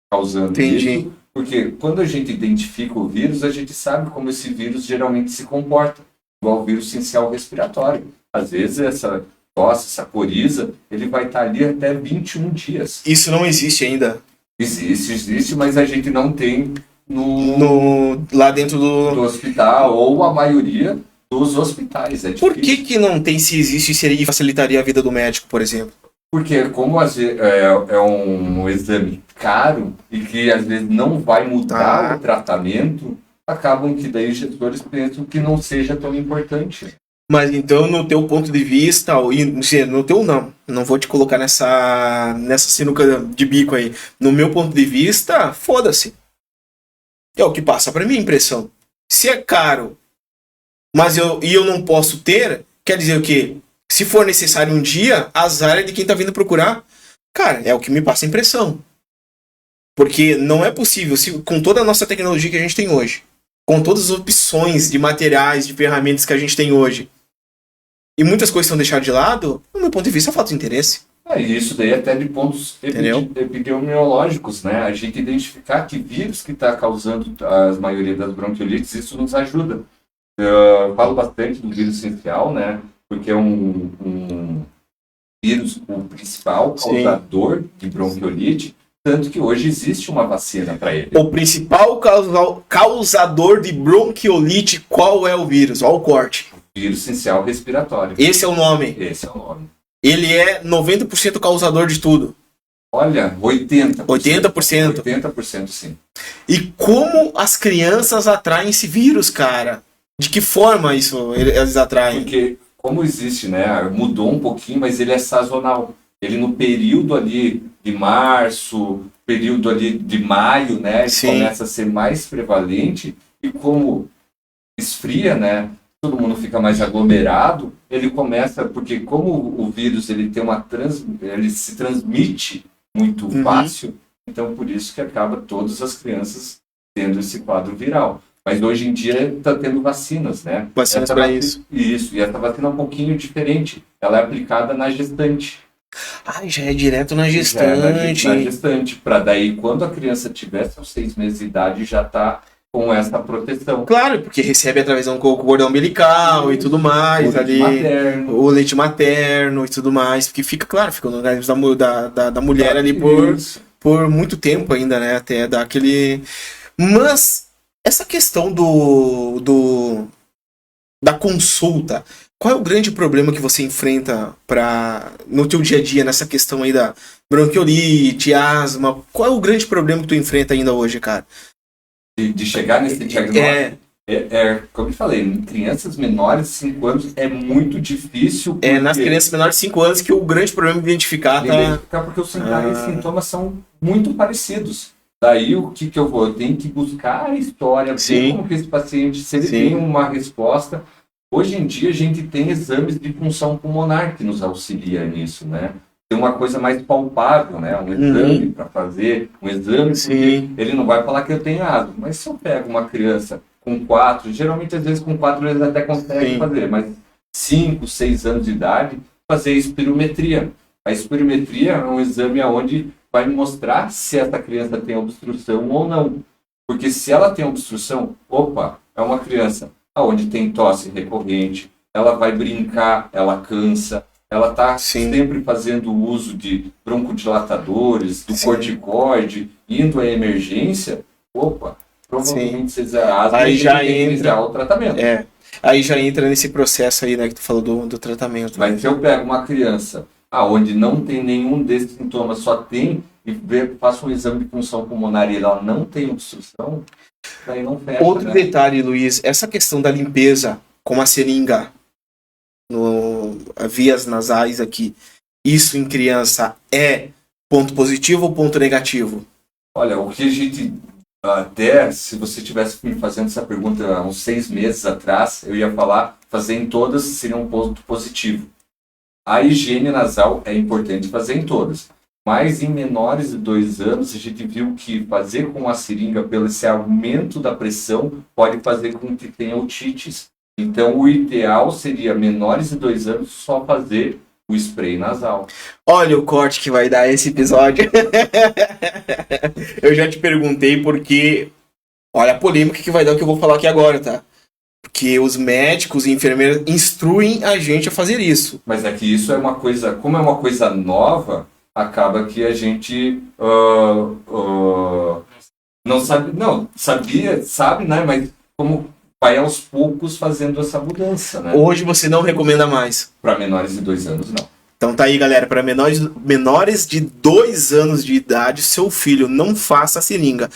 causando isso. Porque quando a gente identifica o vírus, a gente sabe como esse vírus geralmente se comporta, igual o vírus essencial respiratório. Às vezes essa tosse, essa coriza, ele vai estar ali até 21 dias. Isso não existe ainda? Existe, mas a gente não tem lá dentro do hospital, ou a maioria dos hospitais. Por que não tem? Se existe, seria facilitaria a vida do médico, por exemplo? Porque como é um exame caro e que às vezes não vai mudar o tratamento, acabam que daí os gestores pensam que não seja tão importante. Mas então, no teu ponto de vista, no teu não vou te colocar nessa sinuca de bico aí. No meu ponto de vista, foda-se. É o que passa pra mim a impressão. Se é caro, mas eu não posso ter, quer dizer o quê? Se for necessário um dia, azar é de quem tá vindo procurar. Cara, é o que me passa a impressão. Porque não é possível, com toda a nossa tecnologia que a gente tem hoje, com todas as opções de materiais, de ferramentas que a gente tem hoje, e muitas coisas são deixadas de lado, no meu ponto de vista, falta de interesse. Isso daí até de pontos epidemiológicos, né? A gente identificar que vírus que está causando a maioria das bronquiolites, isso nos ajuda. Eu falo bastante do vírus essencial, né? Porque é um vírus, o principal causador de bronquiolite, tanto que hoje existe uma vacina para ele. O principal causador de bronquiolite, qual é o vírus? Olha o corte. Vírus essencial respiratório. Esse é o nome. Esse é o nome. Ele é 90% causador de tudo. Olha, 80%. 80%. 80%, sim. E como as crianças atraem esse vírus, cara? De que forma isso eles atraem? Porque, como existe, né? Mudou um pouquinho, mas ele é sazonal. Ele no período ali de março, período ali de maio, né? Ele começa a ser mais prevalente. E como esfria, né? Todo mundo fica mais aglomerado, ele começa, porque como o vírus ele se transmite muito fácil, então por isso que acaba todas as crianças tendo esse quadro viral. Mas hoje em dia está tendo vacinas, né? Vacinas para isso. Isso, e essa vacina é um pouquinho diferente. Ela é aplicada na gestante. Já é direto na gestante. Na gestante, para daí quando a criança tiver seus 6 meses de idade já está com essa proteção. Claro, porque recebe através de um cordão umbilical e tudo mais. O leite materno e tudo mais. Porque fica no organismo da mulher ali por por muito tempo ainda, né? Até dar aquele... Mas essa questão da consulta, qual é o grande problema que você enfrenta no teu dia a dia, nessa questão aí da bronquiolite, asma? Qual é o grande problema que tu enfrenta ainda hoje, cara? De chegar nesse diagnóstico? Como eu falei, em crianças menores de 5 anos é muito difícil. Nas crianças menores de 5 anos que o grande problema é identificar, porque os sintomas são muito parecidos. Daí o que eu vou? Eu tenho que buscar a história, ver como que esse paciente, se ele tem uma resposta. Hoje em dia a gente tem exames de função pulmonar que nos auxilia nisso, né? Tem uma coisa mais palpável, né? Um exame para fazer, um exame, porque ele não vai falar que eu tenho asma. Mas se eu pego uma criança com 4, geralmente às vezes com 4 eles até conseguem fazer, mas 5, 6 anos de idade, fazer espirometria. A espirometria é um exame onde vai mostrar se essa criança tem obstrução ou não. Porque se ela tem obstrução, é uma criança onde tem tosse recorrente, ela vai brincar, ela cansa, ela está sempre fazendo uso de broncodilatadores, do corticoide, indo à emergência, provavelmente seja asma, aí já entra o tratamento. Aí já entra nesse processo aí, né, que tu falou do tratamento. Mas se eu pego uma criança onde não tem nenhum desses sintomas, só tem, e faço um exame de função pulmonar e ela não tem obstrução, aí não fecha. Outro detalhe, Luiz, essa questão da limpeza com a seringa, vias nasais aqui, isso em criança é ponto positivo ou ponto negativo? Olha, o que a gente... Até se você tivesse me fazendo essa pergunta há uns 6 meses atrás, eu ia falar, fazer em todas seria um ponto positivo. A higiene nasal é importante fazer em todas. Mas em menores de 2 anos, a gente viu que fazer com a seringa, pelo esse aumento da pressão, pode fazer com que tenha otites. Então, o ideal seria, menores de 2 anos, só fazer o spray nasal. Olha o corte que vai dar esse episódio. Eu já te perguntei porque... Olha a polêmica que vai dar o que eu vou falar aqui agora, tá? Porque os médicos e enfermeiros instruem a gente a fazer isso. Mas é que isso é uma coisa... Como é uma coisa nova, acaba que a gente... não sabe... Não, sabe, né? Mas como... vai aos poucos fazendo essa mudança, né? Hoje você não recomenda mais? Para menores de 2 anos, não. Então tá aí, galera. Para menores de 2 anos de idade, seu filho não faça a seringa.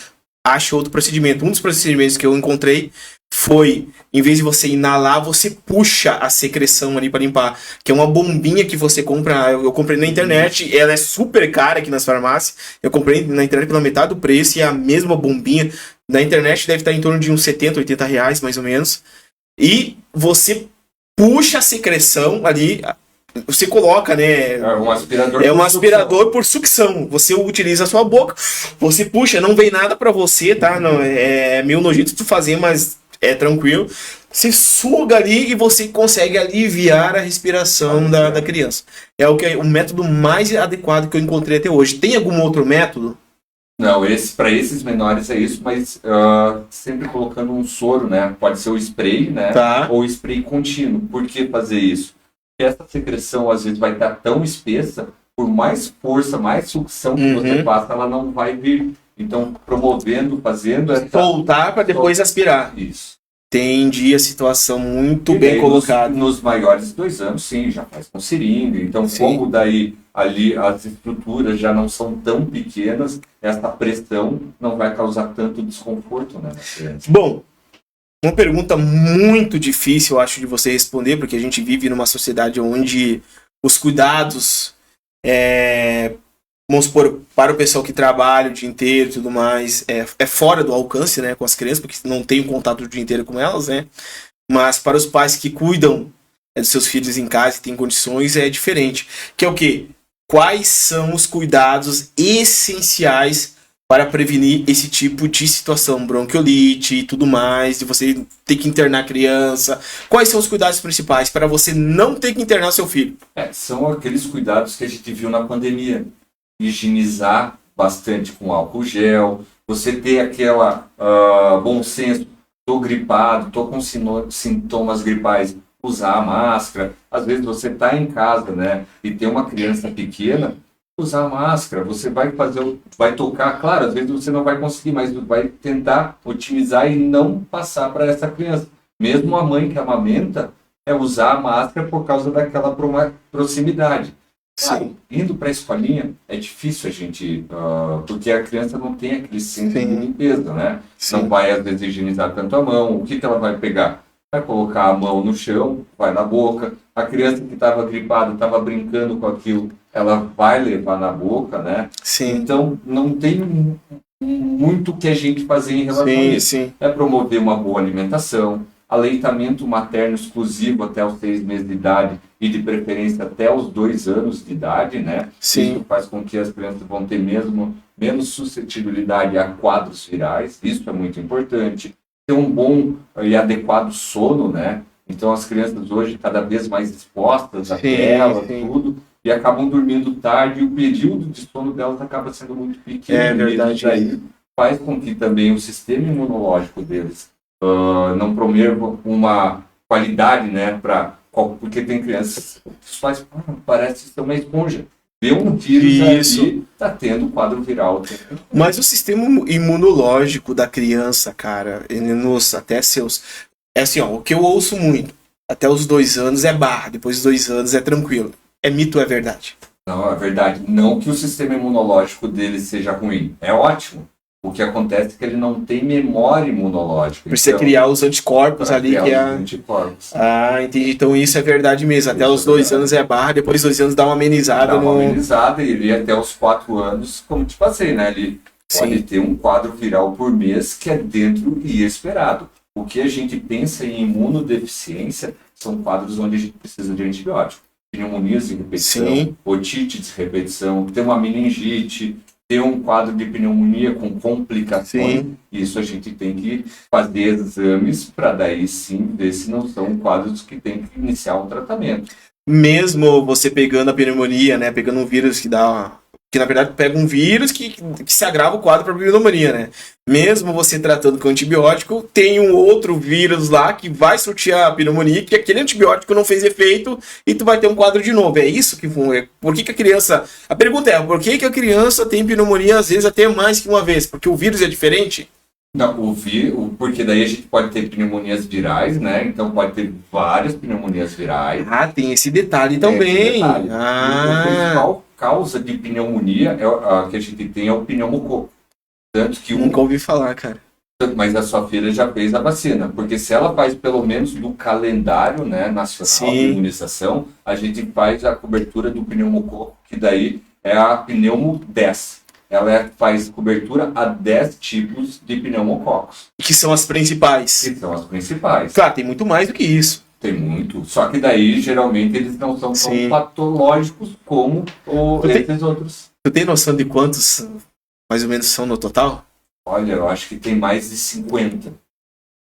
Ache outro procedimento. Um dos procedimentos que eu encontrei foi, em vez de você inalar, você puxa a secreção ali para limpar. Que é uma bombinha que você compra. Eu comprei na internet. Ela é super cara aqui nas farmácias. Eu comprei na internet pela metade do preço e é a mesma bombinha. Na internet deve estar em torno de uns 70, 80 reais, mais ou menos. E você puxa a secreção ali, você coloca, né? É um aspirador. É um aspirador por sucção. Você utiliza a sua boca, você puxa, não vem nada pra você, tá? Não, é meio nojento de fazer, mas é tranquilo. Você suga ali e você consegue aliviar a respiração da criança. É o método mais adequado que eu encontrei até hoje. Tem algum outro método? Não, para esses menores é isso, mas sempre colocando um soro, né? Pode ser o spray, né? Tá. Ou spray contínuo. Por que fazer isso? Porque essa secreção às vezes vai estar tão espessa, por mais força, mais sucção que você faça, ela não vai vir. Então, fazendo soltar para depois aspirar. Isso. Entendi a situação muito bem colocada. Nos maiores de 2 anos, sim, já faz com seringa. Então, como daí ali as estruturas já não são tão pequenas, essa pressão não vai causar tanto desconforto, né? Bom, uma pergunta muito difícil, eu acho, de você responder, porque a gente vive numa sociedade onde os cuidados, vamos supor, para o pessoal que trabalha o dia inteiro e tudo mais, é fora do alcance, né, com as crianças, porque não tem um contato o dia inteiro com elas, né? Mas para os pais que cuidam dos seus filhos em casa e têm condições, é diferente. Que é o quê? Quais são os cuidados essenciais para prevenir esse tipo de situação, bronquiolite e tudo mais, de você ter que internar a criança? Quais são os cuidados principais para você não ter que internar seu filho? São aqueles cuidados que a gente viu na pandemia. Higienizar bastante com álcool gel, você ter aquela bom senso, tô gripado, tô com sintomas gripais, usar a máscara. Às vezes você está em casa, né, e tem uma criança pequena, usar máscara, você vai vai tocar, claro, às vezes você não vai conseguir, mas vai tentar otimizar e não passar para essa criança. Mesmo a mãe que amamenta, é usar a máscara por causa daquela proximidade. Claro, indo para a escolinha é difícil a gente, porque a criança não tem aquele senso de limpeza, né? Sim. Não vai às vezes higienizar tanto a mão. O que ela vai pegar? Vai colocar a mão no chão, vai na boca. A criança que estava gripada, estava brincando com aquilo, ela vai levar na boca, né? Sim. Então não tem muito que a gente fazer em relação a isso. Sim. É promover uma boa alimentação, aleitamento materno exclusivo até os 6 meses de idade e de preferência até os 2 anos de idade, né? Sim. Isso faz com que as crianças vão ter menos suscetibilidade a quadros virais, isso é muito importante. Ter um bom e adequado sono, né? Então as crianças hoje cada vez mais expostas à tela, tudo, e acabam dormindo tarde e o período de sono delas acaba sendo muito pequeno. É verdade. E aí faz com que também o sistema imunológico deles não promova uma qualidade, né, porque tem crianças que faz, parece ser uma esponja. Vê um vírus ali, tá tendo quadro viral. Mas o sistema imunológico da criança, cara, até seus... É assim, ó, o que eu ouço muito, até os 2 anos é barra, depois dos 2 anos é tranquilo. É mito ou é verdade? Não, é verdade. Não que o sistema imunológico dele seja ruim. É ótimo. O que acontece é que ele não tem memória imunológica. Precisa criar os anticorpos ali. Anticorpos. Ah, entendi. Então isso é verdade mesmo. Até os 2 anos é barra, depois dos 2 anos dá uma amenizada. Amenizada, e ele até os 4 anos, como te passei, né? Ele pode ter um quadro viral por mês que é dentro e esperado. O que a gente pensa em imunodeficiência são quadros onde a gente precisa de antibiótico. Pneumonias de repetição, otite de repetição, ter uma meningite, ter um quadro de pneumonia com complicações. Isso a gente tem que fazer exames para daí sim ver se não são quadros que tem que iniciar um tratamento. Mesmo você pegando a pneumonia, né, pegando um vírus que na verdade pega um vírus que se agrava o quadro para pneumonia, né? Mesmo você tratando com antibiótico, tem um outro vírus lá que vai surtir a pneumonia, que aquele antibiótico não fez efeito e tu vai ter um quadro de novo. É isso que por que a criança... A pergunta é, por que a criança tem pneumonia às vezes até mais que uma vez? Porque o vírus é diferente? Não, porque daí a gente pode ter pneumonias virais, né? Então pode ter várias pneumonias virais. Ah, tem esse detalhe também. A principal causa de pneumonia que a gente tem é o pneumococo. Tanto que nunca ouvi falar, cara. Mas a sua filha já fez a vacina, porque se ela faz pelo menos do calendário, né, nacional de imunização, a gente faz a cobertura do pneumococo, que daí é a pneumo 10. Ela faz cobertura a 10 tipos de pneumococos. Que são as principais. Que são as principais. Claro, tem muito mais do que isso. Tem muito. Só que daí, geralmente, eles não são tão patológicos como esses outros. Tu tem noção de quantos, mais ou menos, são no total? Olha, eu acho que tem mais de 50.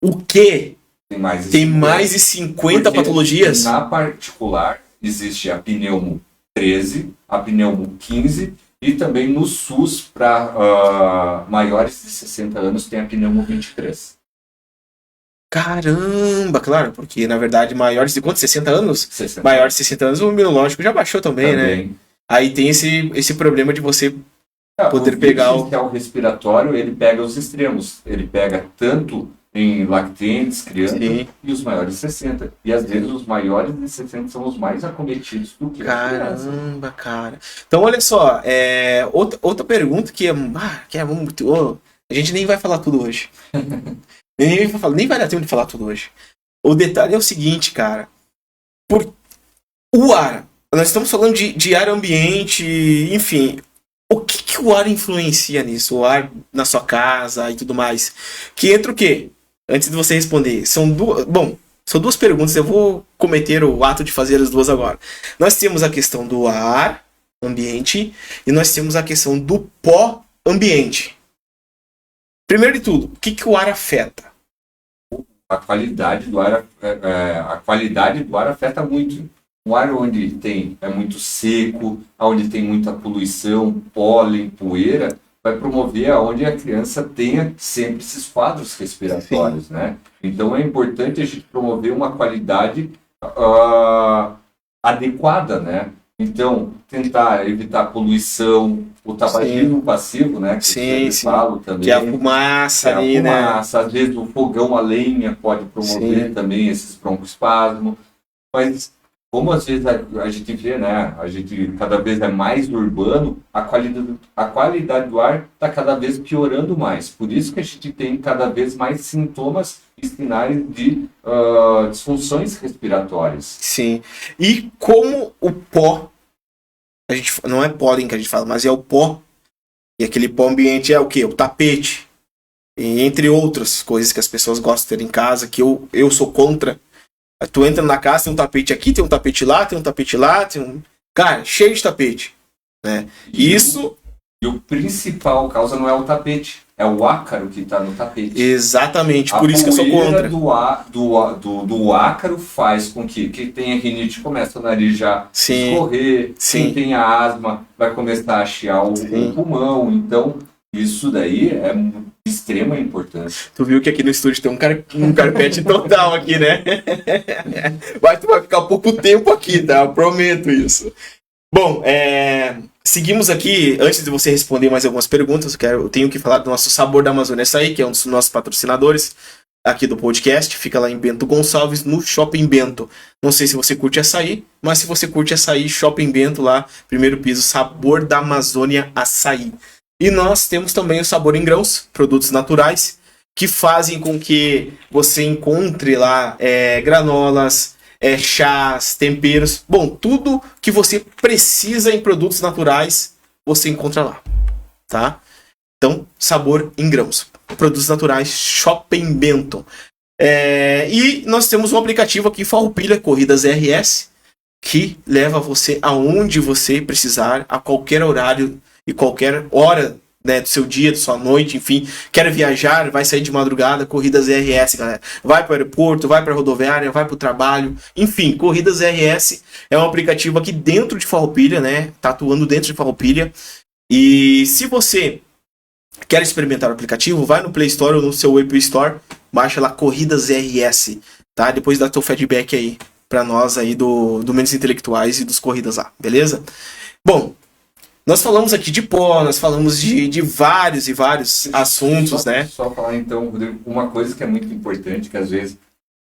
O quê? Tem mais de 50. Tem mais de 50 patologias? Na particular, existe a pneumo 13, a pneumo 15... E também no SUS, para maiores de 60 anos, tem a pneumo 23. Caramba, claro, porque na verdade maiores de quantos? 60 anos? 60. Maiores de 60 anos o imunológico já baixou também, né? Aí tem esse problema de você poder pegar o respiratório, ele pega os extremos. Ele pega tanto em lactentes, crianças, e os maiores de 60. E às vezes os maiores de 60 são os mais acometidos do que as crianças. Caramba, cara. Então olha só, outra pergunta que é muito... a gente nem vai falar tudo hoje. nem vai dar tempo de falar tudo hoje. O detalhe é o seguinte, cara. O ar. Nós estamos falando de ar ambiente, enfim... O que o ar influencia nisso? O ar na sua casa e tudo mais. Que entra o quê? Antes de você responder. São duas perguntas. Eu vou cometer o ato de fazer as duas agora. Nós temos a questão do ar ambiente e nós temos a questão do pó ambiente. Primeiro de tudo, o que o ar afeta? A qualidade do ar afeta muito. Um ar onde é muito seco, onde tem muita poluição, pólen, poeira, vai promover aonde a criança tenha sempre esses quadros respiratórios, né? Então é importante a gente promover uma qualidade adequada, né? Então, tentar evitar poluição, o tabagismo passivo, né? Que Sim. falo também. Que é a fumaça ali, né? Às vezes o fogão a lenha pode promover também esses broncoespasmos. Mas como às vezes a gente vê, né? A gente cada vez é mais urbano, a qualidade do ar está cada vez piorando mais. Por isso que a gente tem cada vez mais sintomas e sinais de disfunções respiratórias. Sim. E como o pó, não é pólen que a gente fala, mas é o pó. E aquele pó ambiente é o quê? O tapete. E entre outras coisas que as pessoas gostam de ter em casa, que eu sou contra. Tu entra na casa, tem um tapete aqui, tem um tapete lá, tem um tapete lá, tem um... Cara, cheio de tapete. Né? E o principal causa não é o tapete, é o ácaro que está no tapete. Exatamente, por isso que eu sou contra. Do ácaro faz com que quem tenha rinite comece o nariz já escorrer, quem tenha asma vai começar a chiar o pulmão. Então, isso daí é de extrema importância. Tu viu que aqui no estúdio tem um carpete total aqui, né? Mas tu vai ficar pouco tempo aqui, tá? Eu prometo isso. Bom, seguimos aqui. Antes de você responder mais algumas perguntas, eu tenho que falar do nosso Sabor da Amazônia Açaí, que é um dos nossos patrocinadores aqui do podcast. Fica lá em Bento Gonçalves, no Shopping Bento. Não sei se você curte açaí, mas se você curte açaí, Shopping Bento lá, primeiro piso, Sabor da Amazônia Açaí. E nós temos também o Sabor em Grãos, produtos naturais, que fazem com que você encontre lá granolas, chás, temperos. Bom, tudo que você precisa em produtos naturais, você encontra lá, tá? Então, Sabor em Grãos. Produtos naturais, Shopping Bento. E nós temos um aplicativo aqui, Farroupilha Corridas RS, que leva você aonde você precisar, a qualquer horário e qualquer hora, né, do seu dia, da sua noite, enfim. Quer viajar, vai sair de madrugada, Corridas RS, galera. Vai para o aeroporto, vai para a rodoviária, vai para o trabalho. Enfim, Corridas RS é um aplicativo aqui dentro de Farroupilha, né? Tá atuando dentro de Farroupilha. E se você quer experimentar o aplicativo, vai no Play Store ou no seu App Store, baixa lá Corridas RS, tá? Depois dá teu feedback aí para nós aí do Mentes Intelectuais e dos Corridas lá, beleza? Bom, nós falamos aqui de pó, nós falamos de vários e vários assuntos, né? Só falar então, Rodrigo, uma coisa que é muito importante, que às vezes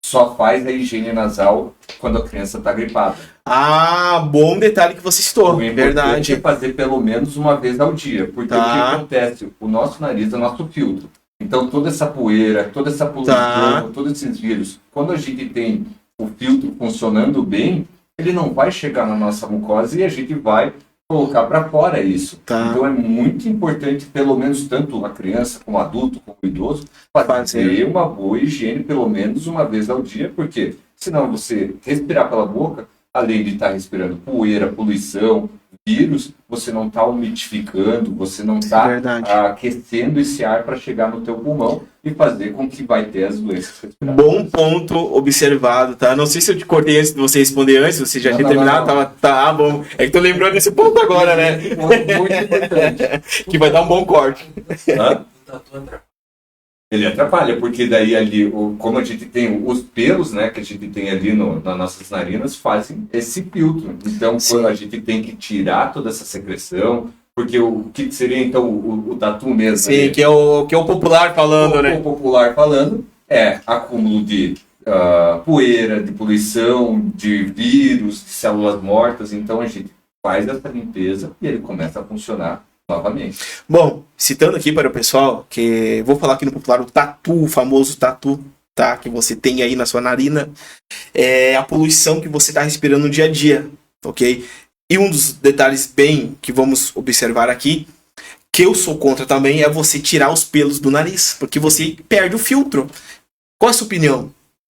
só faz a higiene nasal quando a criança está gripada. Ah, bom detalhe que você citou, verdade. É fazer pelo menos uma vez ao dia, porque o que acontece? O nosso nariz é o nosso filtro. Então toda essa poeira, toda essa poluição, todos esses vírus, quando a gente tem o filtro funcionando bem, ele não vai chegar na nossa mucosa e a gente vai colocar para fora isso. Então é muito importante, pelo menos tanto a criança como o adulto, como o idoso, fazer uma boa higiene pelo menos uma vez ao dia, porque senão você respirar pela boca, além de estar respirando poeira, poluição, vírus, você não está umidificando, você não está aquecendo esse ar para chegar no teu pulmão e fazer com que vai ter as doenças respiratórias. Bom ponto observado, tá? Não sei se eu te cortei antes de você responder antes, você já tinha terminado, tá bom. É que tô lembrando desse ponto agora, né? Muito importante. Que vai dar um bom corte. Ele atrapalha, porque daí ali, como a gente tem os pelos, né, que a gente tem ali nas nossas narinas, fazem esse filtro. Então, quando a gente tem que tirar toda essa secreção, porque o que seria então o tatu mesmo? Sim, ali, que é o popular falando, né? O popular falando é acúmulo de poeira, de poluição, de vírus, de células mortas. Então, a gente faz essa limpeza e ele começa a funcionar novamente. Bom, citando aqui para o pessoal, que vou falar aqui no popular o tatu, o famoso tatu, tá? Que você tem aí na sua narina, é a poluição que você está respirando no dia a dia, ok? E um dos detalhes bem que vamos observar aqui, que eu sou contra também, é você tirar os pelos do nariz, porque você perde o filtro. Qual a sua opinião?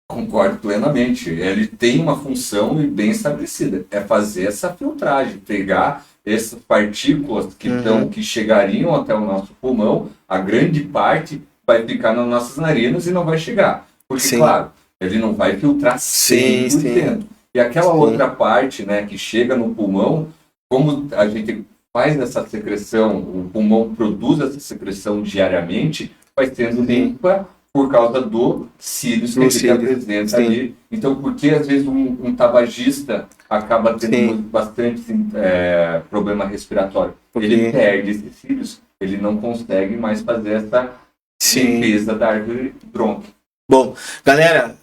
Concordo plenamente. Ele tem uma função bem estabelecida, é fazer essa filtragem, pegar essas partículas que chegariam até o nosso pulmão, a grande parte vai ficar nas nossas narinas e não vai chegar. Porque, claro, ele não vai filtrar 100%. Sim. E aquela outra parte, né, que chega no pulmão, como a gente faz essa secreção, o pulmão produz essa secreção diariamente, vai sendo limpa por causa do cílios que ele apresenta ali. Então, por que às vezes um tabagista acaba tendo Sim. bastante problema respiratório. Porque- Ele perde esses cílios, ele não consegue mais fazer essa Sim. limpeza da árvore brônquia. Bom, galera,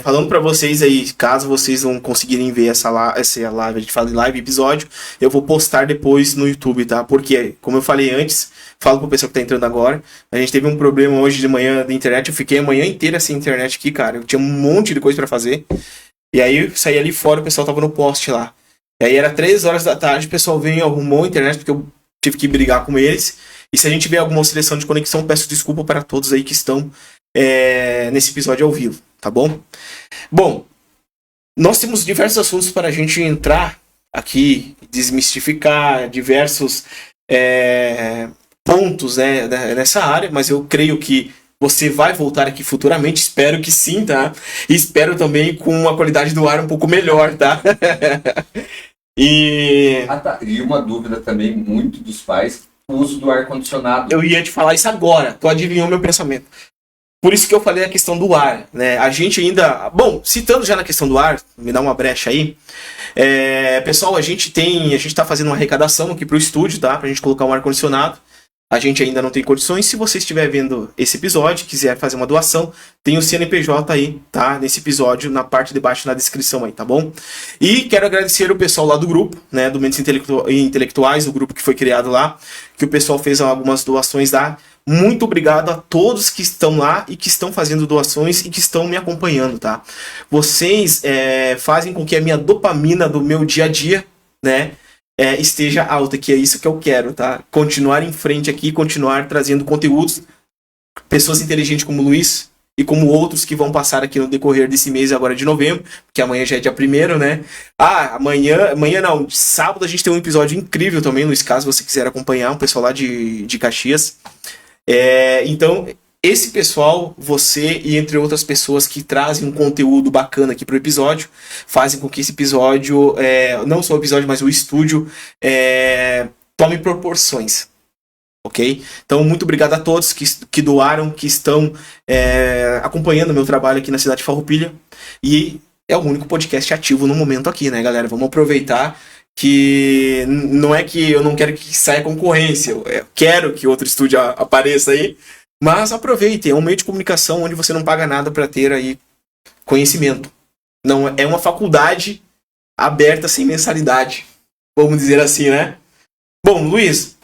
falando pra vocês aí, caso vocês não conseguirem ver essa live, a gente fala em live, episódio, eu vou postar depois no YouTube, tá? Porque, como eu falei antes, falo pro pessoal que tá entrando agora, a gente teve um problema hoje de manhã da internet, eu fiquei a manhã inteira sem internet aqui, cara, eu tinha um monte de coisa pra fazer, e aí eu saí ali fora, o pessoal tava no poste lá. E aí era 3 horas da tarde, o pessoal veio e arrumou a internet, porque eu tive que brigar com eles, e se a gente tiver alguma oscilação de conexão, peço desculpa para todos aí que estão nesse episódio ao vivo, tá bom? Bom, nós temos diversos assuntos para a gente entrar aqui, desmistificar diversos pontos, né, nessa área, mas eu creio que você vai voltar aqui futuramente, espero que sim, tá? E espero também com a qualidade do ar um pouco melhor, tá? E Tá. E uma dúvida também, muito dos pais, o uso do ar-condicionado. eu ia te falar isso agora, tu adivinhou meu pensamento. Por isso que eu falei a questão do ar, né? A gente ainda... Bom, citando já na questão do ar, me dá uma brecha aí. Pessoal, a gente tá fazendo uma arrecadação aqui pro estúdio, tá? Pra gente colocar um ar-condicionado. A gente ainda não tem condições. Se você estiver vendo esse episódio, quiser fazer uma doação, tem o CNPJ aí, tá? Nesse episódio, na parte de baixo, na descrição aí, tá bom? E quero agradecer o pessoal lá do grupo, né? Do Mentes Intelectuais, o grupo que foi criado lá, que o pessoal fez algumas doações lá. Muito obrigado a todos que estão lá e que estão fazendo doações e que estão me acompanhando, tá? Vocês fazem com que a minha dopamina do meu dia a dia, né, esteja alta, que é isso que eu quero, tá? Continuar em frente aqui, continuar trazendo conteúdos, pessoas inteligentes como o Luiz e como outros que vão passar aqui no decorrer desse mês agora de novembro, que amanhã já é dia 1º, né? Amanhã não, sábado a gente tem um episódio incrível também, Luiz, caso você quiser acompanhar, um pessoal lá de Caxias. Então, esse pessoal, você e entre outras pessoas que trazem um conteúdo bacana aqui pro episódio, fazem com que esse episódio, não só o episódio, mas o estúdio, tome proporções. Ok? Então, muito obrigado a todos que doaram, que estão acompanhando o meu trabalho aqui na cidade de Farroupilha. E é o único podcast ativo no momento aqui, né, galera? Vamos aproveitar que não é que eu não quero que saia concorrência, eu quero que outro estúdio apareça aí, mas aproveitem, é um meio de comunicação onde você não paga nada para ter aí conhecimento. Não é uma faculdade aberta sem mensalidade, vamos dizer assim, né? Bom, Luiz,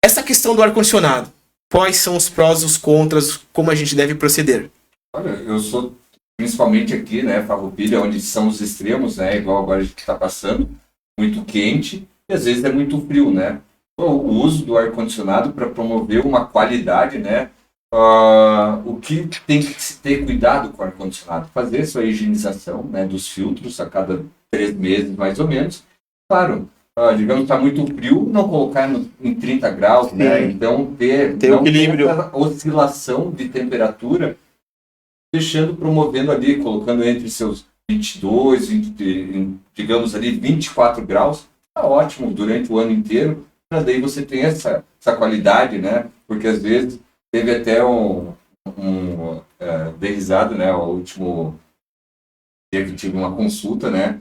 essa questão do ar-condicionado, quais são os prós e os contras, como a gente deve proceder? Olha, eu sou principalmente aqui, né, Farroupilha, onde são os extremos, né, igual agora a gente está passando, muito quente e às vezes é muito frio, né? O uso do ar-condicionado para promover uma qualidade, né? O que tem que se ter cuidado com o ar-condicionado? Fazer sua higienização, né, dos filtros a cada 3 meses, mais ou menos. Claro, digamos que está muito frio, não colocar em 30 graus, né? Então ter equilíbrio. Essa oscilação de temperatura, promovendo ali, colocando entre seus 22, digamos ali, 24 graus, tá ótimo durante o ano inteiro, para daí você ter essa qualidade, né? Porque às vezes teve até dei risada, né? O último dia que tive uma consulta, né?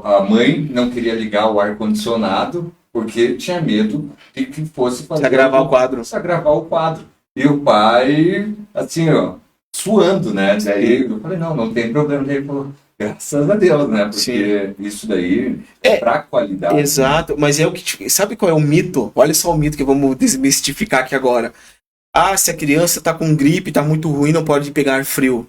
A mãe não queria ligar o ar-condicionado porque tinha medo de que fosse fazer... agravar o quadro. Agravar o quadro. E o pai, assim, ó, suando, né? Daí eu falei, não tem problema. Ele falou, graças a Deus, né? Porque sim, isso daí é pra qualidade. Exato, né? Mas é o que... Sabe qual é o mito? Olha só o mito que vamos desmistificar aqui agora. Se a criança tá com gripe, tá muito ruim, não pode pegar frio.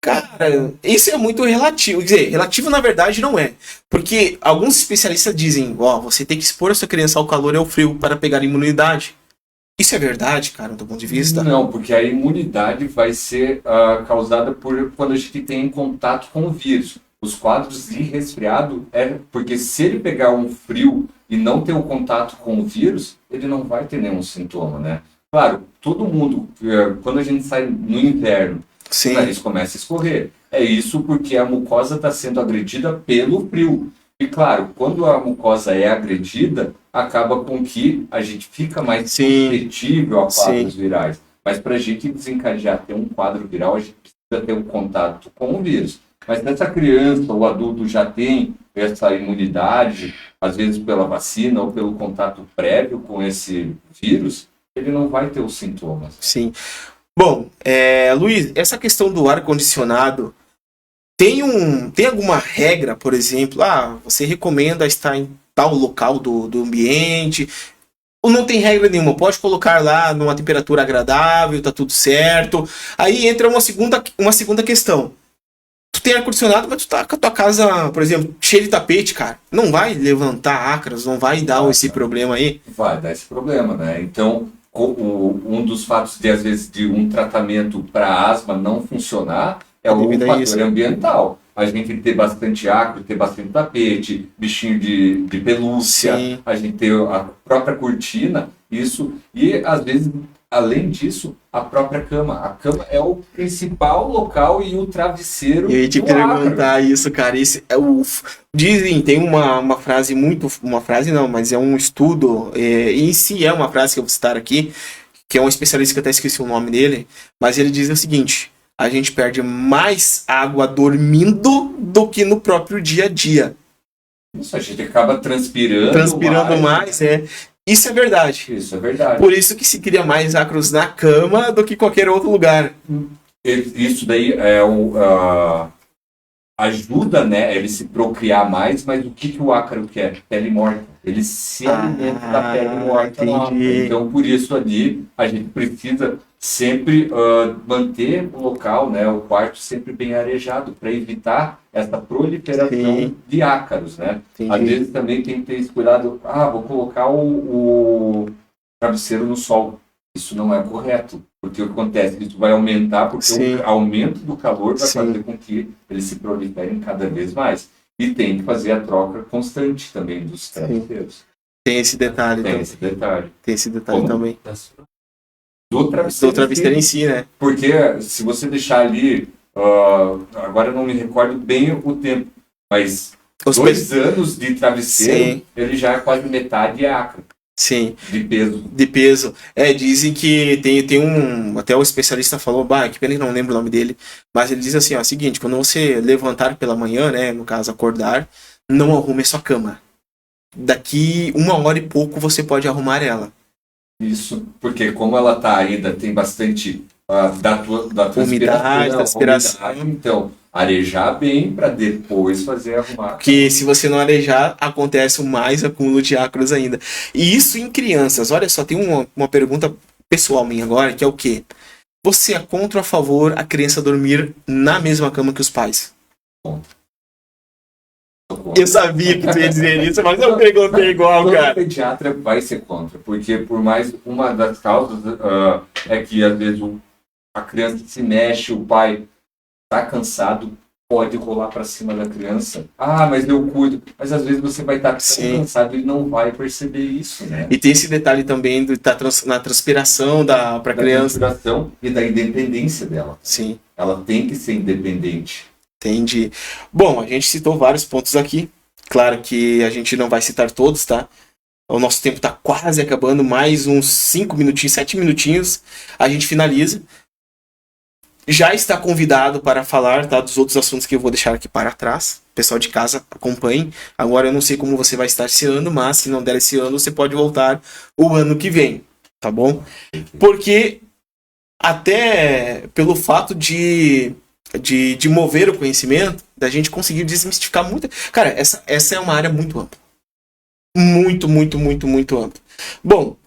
Cara, isso é muito relativo. Quer dizer, relativo na verdade não é. Porque alguns especialistas dizem, você tem que expor a sua criança ao calor e ao frio para pegar imunidade. Isso é verdade, cara, do ponto de vista? Não, porque a imunidade vai ser causada por quando a gente tem contato com o vírus. Os quadros de resfriado porque se ele pegar um frio e não ter o contato com o vírus, ele não vai ter nenhum sintoma, né? Claro, todo mundo, quando a gente sai no inverno, o nariz começa a escorrer. É isso porque a mucosa está sendo agredida pelo frio. E claro, quando a mucosa é agredida, acaba com que a gente fica mais suscetível a quadros virais. Mas para a gente desencadear, ter um quadro viral, a gente precisa ter um contato com o vírus. Mas se essa criança ou adulto já tem essa imunidade, às vezes pela vacina ou pelo contato prévio com esse vírus, ele não vai ter os sintomas. Sim. Bom, Luiz, essa questão do ar-condicionado, tem alguma regra, por exemplo, você recomenda estar em tal local do ambiente, ou não tem regra nenhuma, pode colocar lá numa temperatura agradável, tá tudo certo. Aí entra uma segunda questão. Tu tem ar-condicionado, mas tu tá com a tua casa, por exemplo, cheia de tapete, cara. Não vai levantar ácaros, não vai dar esse problema aí? Vai dar esse problema, né? Então, um dos fatos de, às vezes, de um tratamento para asma não funcionar é o fator ambiental. A gente ter bastante ácaro, ter bastante tapete, bichinho de pelúcia, sim, a gente ter a própria cortina, isso. E, às vezes, além disso, a própria cama. A cama é o principal local e o travesseiro. Eu ia te perguntar isso, cara. Dizem, tem uma frase uma frase não, mas é um estudo, em si é uma frase que eu vou citar aqui, que é um especialista que eu até esqueci o nome dele, mas ele diz o seguinte: a gente perde mais água dormindo do que no próprio dia a dia. Isso, a gente acaba transpirando mais. Isso é verdade. Isso é verdade. Por isso que se cria mais ácaros na cama do que qualquer outro lugar. Isso daí ajuda, né, ele se procriar mais, mas o que o ácaro quer? Pele morta. Ele se alimenta da pele morta. Então, por isso ali, a gente precisa sempre manter o local, né, o quarto sempre bem arejado, para evitar essa proliferação de ácaros, né? Às vezes também tem que ter esse cuidado, vou colocar o travesseiro no sol. Isso não é correto, porque o que acontece? Isso vai aumentar, porque o aumento do calor vai fazer com que eles se proliferem cada vez mais. E tem que fazer a troca constante também dos travesseiros. Tem esse detalhe. Tem esse detalhe também. Do travesseiro em si, né? Porque se você deixar ali, agora eu não me recordo bem o tempo, mas 2 anos de travesseiro, ele já é quase metade ácaro. Sim. De peso. Dizem que tem até o especialista falou, que pena que não lembro o nome dele, mas ele diz assim, seguinte, quando você levantar pela manhã, né, no caso acordar, não arrume a sua cama. Daqui 1 hora e pouco você pode arrumar ela. Isso, porque como ela tá ainda, tem bastante da transpiração, então arejar bem para depois fazer arrumar. Porque se você não arejar, acontece mais acúmulo de ácaros ainda. E isso em crianças. Olha só, tem uma pergunta pessoal minha agora, que é o quê? Você é contra ou a favor a criança dormir na mesma cama que os pais? Eu sabia que tu ia dizer isso, mas eu perguntei igual, cara. O pediatra vai ser contra, porque por mais uma das causas é que às vezes a criança se mexe, o pai está cansado, pode rolar para cima da criança. Mas eu cuido. Mas às vezes você vai estar tão cansado e não vai perceber isso, né? E tem esse detalhe também na transpiração para a criança. Da transpiração e da independência dela. Sim. Ela tem que ser independente. Entendi. Bom, a gente citou vários pontos aqui. Claro que a gente não vai citar todos, tá? O nosso tempo está quase acabando. Mais uns 5 minutinhos, 7 minutinhos. A gente finaliza. Já está convidado para falar, tá, dos outros assuntos que eu vou deixar aqui para trás. Pessoal de casa, acompanhe. Agora eu não sei como você vai estar esse ano, mas se não der esse ano, você pode voltar o ano que vem, tá bom? Porque até pelo fato de mover o conhecimento, da gente conseguir desmistificar muito. Cara, essa é uma área muito ampla. Muito, muito, muito, muito ampla. Bom,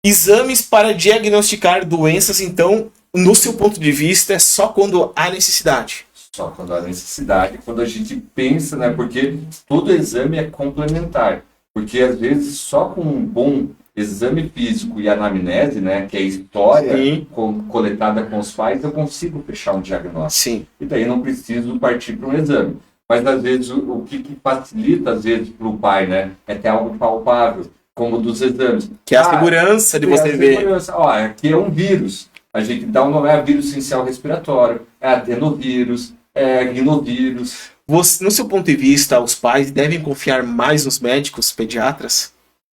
exames para diagnosticar doenças, então, no seu ponto de vista, é só quando há necessidade? Só quando há necessidade, quando a gente pensa, né? Porque todo exame é complementar. Porque, às vezes, só com um bom exame físico e anamnese, né, que é a história coletada com os pais, eu consigo fechar um diagnóstico. Sim. E daí não preciso partir para um exame. Mas, às vezes, o que facilita, às vezes, para o pai, né, é ter algo palpável, como dos exames. Que é a segurança de você ver. Aqui é um vírus. A gente dá um nome, vírus essencial respiratório, é adenovírus, é rinovírus. No seu ponto de vista, os pais devem confiar mais nos médicos, pediatras?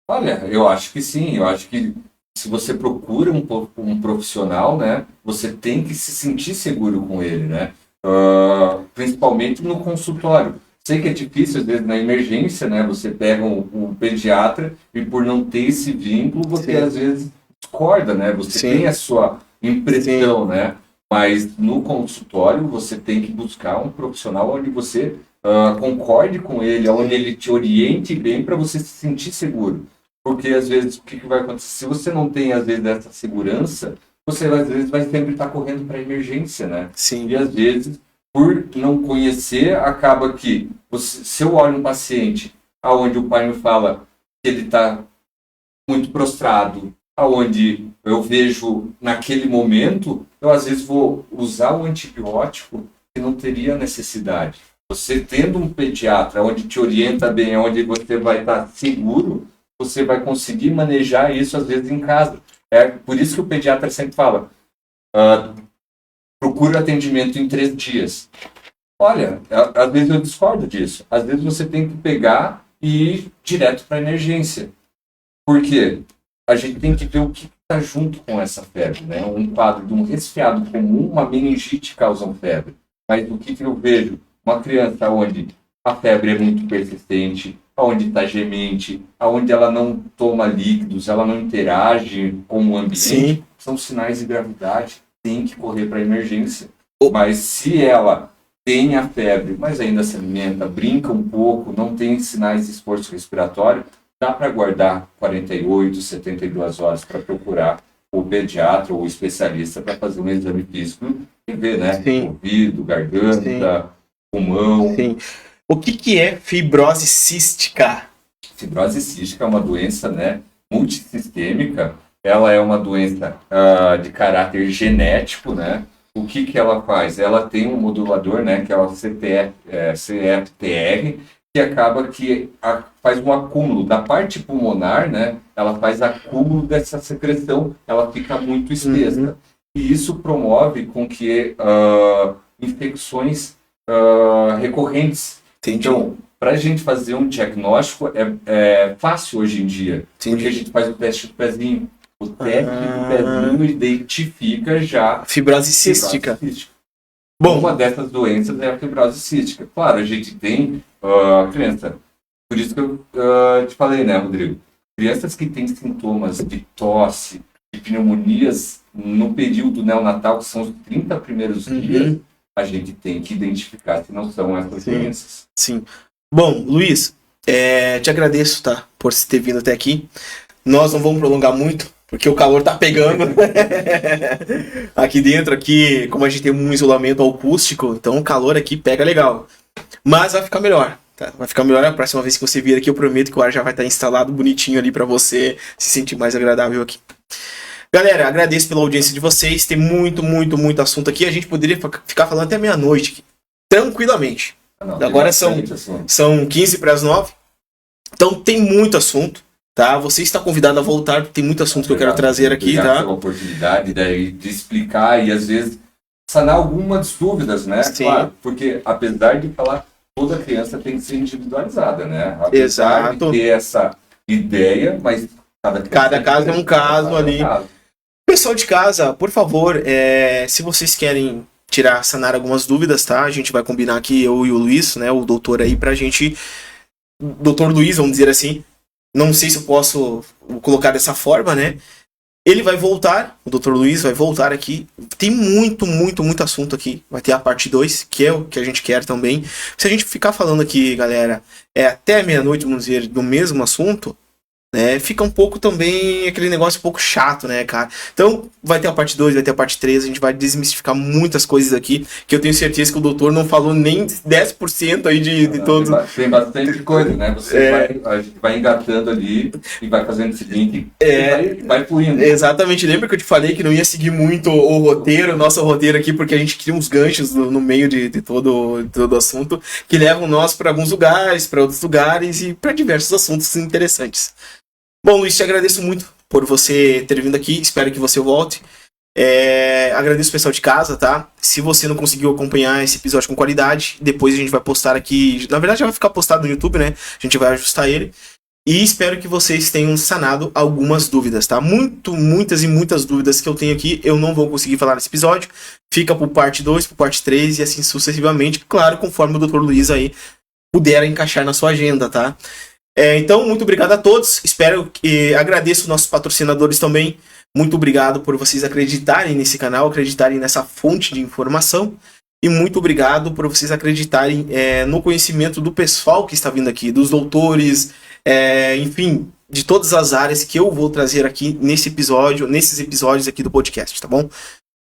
Olha, eu acho que sim. Eu acho que se você procura um profissional, né, você tem que se sentir seguro com ele, né? principalmente no consultório. Sei que é difícil, às vezes, na emergência, né? Você pega um pediatra e por não ter esse vínculo, você às vezes discorda, né? Você tem a sua impressão, né? Mas no consultório, você tem que buscar um profissional onde você concorde com ele, onde ele te oriente bem para você se sentir seguro. Porque, às vezes, o que vai acontecer? Se você não tem, às vezes, essa segurança, você, às vezes, vai sempre estar correndo para emergência, né? Sim. E, às vezes, por não conhecer, acaba que, se eu olho um paciente aonde o pai me fala que ele está muito prostrado, aonde eu vejo naquele momento, eu, às vezes, vou usar o antibiótico que não teria necessidade. Você tendo um pediatra onde te orienta bem, onde você vai estar seguro, você vai conseguir manejar isso, às vezes, em casa. É por isso que o pediatra sempre fala, procura atendimento em 3 dias. Olha, às vezes eu discordo disso. Às vezes você tem que pegar e ir direto para a emergência. Por quê? A gente tem que ver o que está junto com essa febre, né? Um quadro de um resfriado comum, uma meningite causam febre. Mas o que eu vejo? Uma criança onde a febre é muito persistente, onde está gemente, onde ela não toma líquidos, ela não interage com o ambiente, são sinais de gravidade, tem que correr para a emergência. Mas se ela tem a febre, mas ainda se alimenta, brinca um pouco, não tem sinais de esforço respiratório, dá para guardar 48, 72 horas para procurar o pediatra ou o especialista para fazer um exame físico e ver, né? Ouvido, garganta, pulmão. Sim. O que é fibrose cística? Fibrose cística é uma doença, né, multissistêmica. Ela é uma doença de caráter genético, né? O que ela faz? Ela tem um modulador, né, que é o CFTR, que acaba que faz um acúmulo da parte pulmonar, né? Ela faz acúmulo dessa secreção, ela fica muito espessa. E isso promove com que infecções recorrentes. Entendi. Então, para a gente fazer um diagnóstico é fácil hoje em dia. Entendi. Porque a gente faz o teste do pezinho. O teste do pezinho identifica já fibrose cística. Bom, uma dessas doenças é a fibrose cística. Claro, a gente tem criança. Por isso que eu te falei, né, Rodrigo? Crianças que têm sintomas de tosse, de pneumonias no período neonatal, que são os 30 primeiros dias, a gente tem que identificar se não são essas doenças. Sim. Bom, Luiz, te agradeço, tá, por você ter vindo até aqui. Nós não vamos prolongar muito, porque o calor tá pegando aqui dentro, como a gente tem um isolamento acústico, então o calor aqui pega legal. Mas vai ficar melhor, tá? Vai ficar melhor a próxima vez que você vir aqui, eu prometo que o ar já vai estar instalado bonitinho ali pra você se sentir mais agradável aqui. Galera, agradeço pela audiência de vocês, tem muito assunto aqui, a gente poderia ficar falando até meia-noite aqui, tranquilamente. Agora são 15 para as 9, então tem muito assunto. Tá? Você está convidado a voltar, porque tem muito assunto que eu quero trazer aqui, tá? Pela oportunidade de explicar e às vezes sanar algumas dúvidas, né? Sim. Claro, porque apesar de falar, toda criança tem que ser individualizada, né? Apesar de ter essa ideia, mas cada caso é um caso ali. Pessoal de casa, por favor, se vocês querem sanar algumas dúvidas, tá? A gente vai combinar aqui, eu e o Luiz, né? O doutor aí, pra gente... Doutor Luiz, vamos dizer assim. Não sei se eu posso colocar dessa forma, né? Ele vai voltar, o Dr. Luiz vai voltar aqui. Tem muito assunto aqui. Vai ter a parte 2, que é o que a gente quer também. Se a gente ficar falando aqui, galera, até meia-noite, vamos dizer, do mesmo assunto, né? Fica um pouco também aquele negócio um pouco chato, né, cara? Então, vai ter a parte 2, vai ter a parte 3, a gente vai desmistificar muitas coisas aqui, que eu tenho certeza que o doutor não falou nem 10% aí de todos. Tem bastante coisa, né? A gente vai engatando ali e vai fazendo o seguinte e vai fluindo. Exatamente, lembra que eu te falei que não ia seguir muito o roteiro, nosso roteiro aqui, porque a gente cria uns ganchos no meio de todo o assunto, que levam nós para alguns lugares, para outros lugares e para diversos assuntos interessantes. Bom, Luiz, te agradeço muito por você ter vindo aqui, espero que você volte. Agradeço o pessoal de casa, tá? Se você não conseguiu acompanhar esse episódio com qualidade, depois a gente vai postar aqui, na verdade já vai ficar postado no YouTube, né? A gente vai ajustar ele. E espero que vocês tenham sanado algumas dúvidas, tá? Muitas e muitas dúvidas que eu tenho aqui, eu não vou conseguir falar nesse episódio. Fica pro parte 2, pro parte 3 e assim sucessivamente. Claro, conforme o Dr. Luiz aí puder encaixar na sua agenda, tá? Então, muito obrigado a todos. Espero que agradeço nossos patrocinadores também. Muito obrigado por vocês acreditarem nesse canal, acreditarem nessa fonte de informação. E muito obrigado por vocês acreditarem no conhecimento do pessoal que está vindo aqui, dos doutores, enfim, de todas as áreas que eu vou trazer aqui nesses episódios aqui do podcast, tá bom?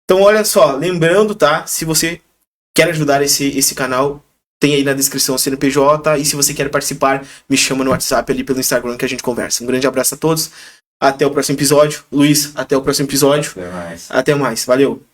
Então, olha só, lembrando, tá? Se você quer ajudar esse canal, tem aí na descrição o CNPJ. E se você quer participar, me chama no WhatsApp ali pelo Instagram que a gente conversa. Um grande abraço a todos. Até o próximo episódio. Luiz, até o próximo episódio. Até mais. Até mais. Valeu.